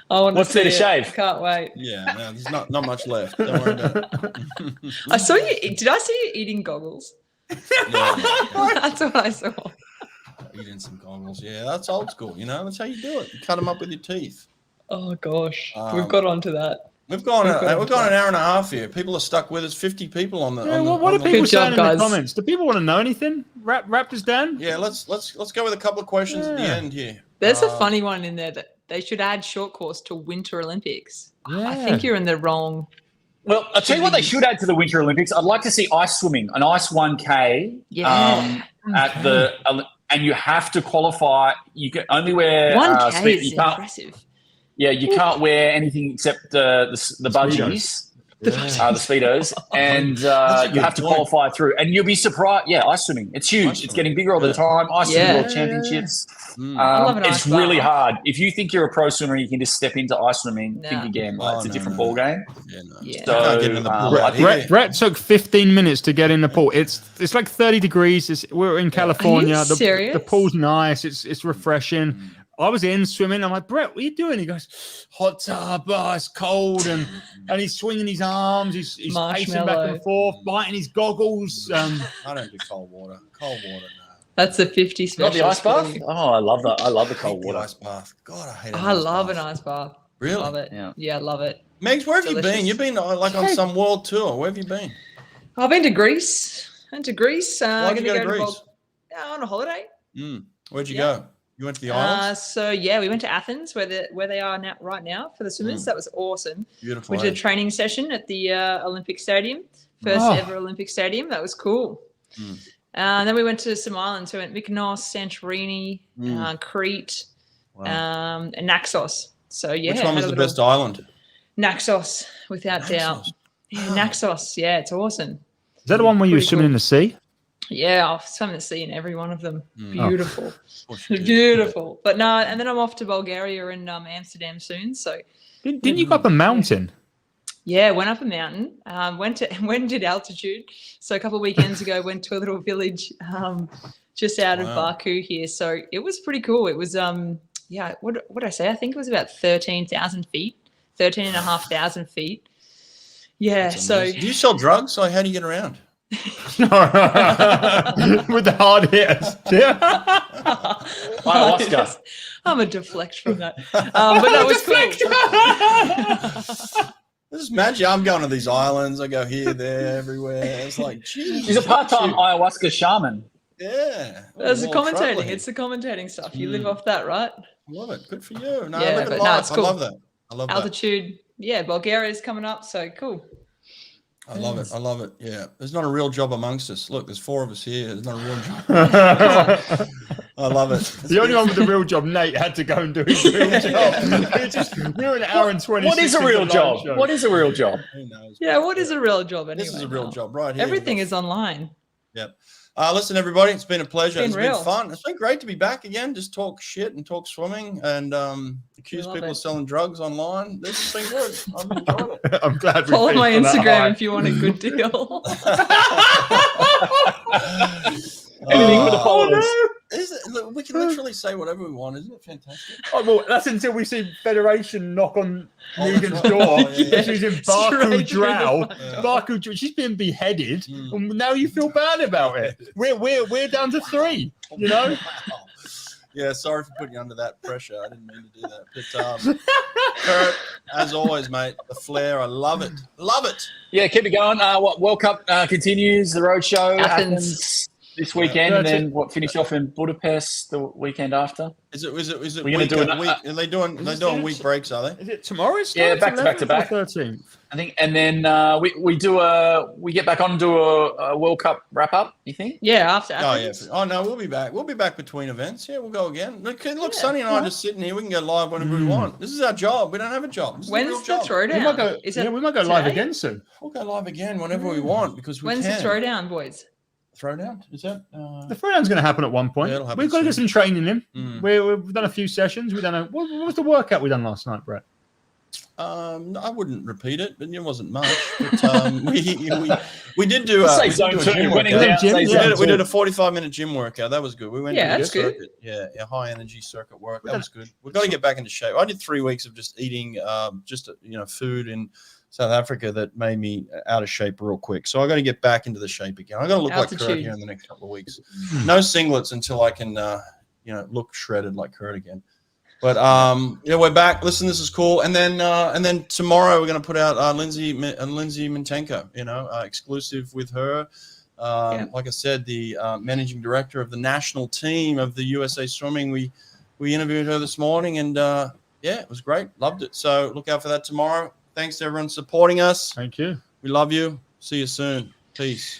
S4: What's there to shave?
S3: I can't wait.
S1: Yeah, no, there's not much left. Don't worry about it.
S3: I saw you. Did I see you eating goggles? That's what I saw.
S1: Eating some goggles. Yeah, that's old school. That's how you do it. You cut them up with your teeth.
S3: Oh gosh, we've got onto that.
S1: We've gone an hour and a half here. People are stuck with us. 50 people on the.
S5: What are people saying in the comments? Do people want to know anything? Raptors Dan?
S1: Yeah, let's go with a couple of questions at the end here.
S3: There's a funny one in there that they should add short course to Winter Olympics.
S5: Yeah.
S3: I think you're in the wrong.
S4: Well, I'll tell you what they should add to the Winter Olympics. I'd like to see ice swimming, an ice 1K.
S3: Yeah.
S4: And you have to qualify. You can only wear
S3: 1K is impressive.
S4: Yeah, you can't wear anything except the budgies.
S5: Yeah.
S4: the speedos, and
S1: That's a
S4: you
S1: good
S4: have to
S1: point.
S4: qualify through. And you'll be surprised. Yeah, ice swimming. It's huge.
S1: Ice
S4: It's
S1: swimming.
S4: getting bigger all the
S1: Yeah.
S4: time. Ice swimming
S3: Yeah.
S4: world championships.
S3: I love an
S4: It's
S3: ice
S4: really
S3: bath.
S4: hard. If you think you're a pro swimmer, you can just step into ice swimming. Think
S3: No.
S4: again.
S1: Oh,
S4: It's a
S1: no,
S4: different
S1: no,
S4: ball game.
S1: Yeah, no.
S3: Yeah.
S1: You can't get in the pool out here.
S5: Brett took 15 minutes to get in the pool. It's like 30 degrees. We're in California. The
S3: serious?
S5: pool's nice. It's refreshing. I was in swimming. I'm like, Brett, what are you doing? He goes, hot tub. Oh, it's cold, and he's swinging his arms. He's pacing back
S3: Marshmallow.
S5: and forth, biting his goggles.
S1: I don't do cold water. Cold water, no.
S3: That's a 50 special.
S4: Not the ice bath.
S3: for you.
S4: Oh, I love that. I love the cold
S1: The
S4: water.
S1: ice bath. God, I hate.
S3: I love an ice bath.
S1: Really?
S3: Love it.
S4: Yeah.
S3: Yeah, love it.
S1: Megs, where have you
S3: Delicious.
S1: been? You've been like on some world tour. Where have you been?
S3: I've been to Greece. Went to Greece.
S1: Why'd you
S3: Gonna
S1: go to Greece?
S3: on a holiday.
S1: Where'd you
S3: Yeah.
S1: go? You went to the islands.
S3: So yeah, we went to Athens, where they are now right now for the swimmers. That was awesome.
S1: Beautiful.
S3: We did a
S1: eh?
S3: training session at the Olympic Stadium, first ever Olympic Stadium. That was cool. And then we went to some islands. We went Mykonos, Santorini, Crete, and Naxos. So yeah,
S1: Which one was
S3: had a
S1: the
S3: little-
S1: best island?
S3: Naxos, without doubt.
S1: Naxos.
S3: Yeah, Naxos. Yeah, it's awesome.
S5: Is that the one where you were
S3: Pretty
S5: swimming in
S3: cool.
S5: the sea?
S3: Yeah, I've swum the sea in every one of them. Beautiful.
S1: Of course you did.
S3: Beautiful. But no, and then I'm off to Bulgaria and Amsterdam soon. So
S5: Didn't you go up a mountain?
S3: yeah, went up a mountain. Went at altitude. So a couple of weekends ago, went to a little village just out of Baku here. So it was pretty cool. It was yeah. What did I say? I think it was about 13,000 feet, 13,500 feet. Yeah.
S1: That's
S3: So
S1: amazing. Do you sell drugs? Like, how do you get around?
S5: With the hard hitters. Yeah.
S4: Ayahuasca.
S3: I'm a deflect from that. But that was cool.
S1: Just imagine I'm going to these islands. I go here, there, everywhere. It's like, geez.
S4: He's a part-time ayahuasca shaman.
S1: Yeah.
S3: That's the
S1: More trouble
S3: commentating.
S1: here.
S3: It's the commentating stuff. You live off that, right?
S1: I love it. Good for you. No,
S3: Yeah,
S1: live it
S3: but no,
S1: life.
S3: it's cool.
S1: I love that. I love that.
S3: Altitude. Yeah, Bulgaria is coming up. So cool.
S1: I love it. I love it. Yeah. There's not a real job amongst us. Look, there's 4 of us here. There's not a real job. I love it.
S5: The only one with the real job, Nate, had to go and do his real job. We're an hour and 20.
S4: What is a real job? What is a real job?
S1: Who knows?
S3: Yeah, what is a real job anyway?
S1: This is a real
S3: now?
S1: job right here.
S3: Everything is online.
S1: Yep. Listen, everybody, it's been a pleasure.
S3: It's been real.
S1: fun. It's been great to be back again. Just talk shit and talk swimming and accuse
S3: love
S1: people
S3: it.
S1: of selling drugs online. This has been good. I've enjoyed it.
S5: I'm glad we
S3: Follow my
S5: finished on that high.
S3: Instagram if you want a good deal.
S4: Anything for the followers.
S1: Look, we can literally say whatever we want. Isn't it fantastic?
S5: Oh, well, that's until we see Federation knock on
S1: Oh, that's
S5: Negan's
S1: right.
S5: door.
S1: Oh, yeah.
S5: She's in
S3: Straight
S5: Baku
S3: through the
S5: Drow.
S3: front
S1: door.
S5: Baku Drow. She's been beheaded.
S1: Mm.
S5: And now you feel bad about it. We're down to 3. You know.
S1: Wow. Yeah, sorry for putting you under that pressure. I didn't mean to do that. But Kurt, as always, mate, the flair. I love it. Love it.
S4: Yeah, keep it going. World Cup continues. The road show
S3: Athens.
S4: happens this weekend, and
S5: That's
S4: then finish off in Budapest the weekend after.
S1: Is it
S4: We're
S1: week,
S4: gonna do an-
S1: week? Are they doing week breaks, are they?
S5: Is it tomorrow? It
S4: Yeah,
S5: starts
S4: back to back to
S5: 11th or
S4: back.
S5: 13th.
S4: I think, and then we get back on and do a World Cup wrap up. You think?
S3: Yeah, after
S1: Oh yeah.
S3: Athens.
S1: Oh no, we'll be back. We'll be back between events. Yeah, we'll go again. Look, Sonny and I are just sitting here. We can go live whenever we want. This is our job. We don't have a job. This is a real
S3: When's the
S1: job.
S3: throwdown?
S5: We might go.
S3: Is it
S5: We might go live
S3: today?
S5: again soon.
S1: We'll go live again whenever we want because we
S3: When's
S1: can.
S3: the throwdown, boys?
S1: Throwdown? Is that?
S5: The throwdown's going to happen at one point.
S1: Yeah, it'll happen
S5: We've got to get
S1: soon.
S5: some training in.
S1: Mm.
S5: We've done a few sessions. We don't know what was the workout we done last night, Brett.
S1: I wouldn't repeat it, but it wasn't much. But, we did do.
S4: Say
S1: We did
S4: zone
S1: do a
S4: two.
S1: gym
S4: Winning
S1: workout.
S4: down.
S5: Gym,
S4: Say
S5: yeah.
S4: zone
S1: We
S4: two.
S1: did a 45-minute gym workout. That was good. We went
S3: Yeah,
S1: to
S3: that's
S1: the
S3: good.
S1: circuit. Yeah, a high energy circuit work. That was good. We've got to get back into shape. I did 3 weeks of just eating food in South Africa that made me out of shape real quick. So I got to get back into the shape again. I got to look like Kurt
S3: Altitude.
S1: here in the next couple of weeks. No singlets until I can look shredded like Kurt again. But we're back. Listen, this is cool. And then tomorrow we're going to put out Lindsay Mintenko, exclusive with her. Like I said, the managing director of the national team of the USA Swimming. We interviewed her this morning, and it was great. Loved it. So look out for that tomorrow. Thanks to everyone supporting us.
S5: Thank you.
S1: We love you. See you soon. Peace.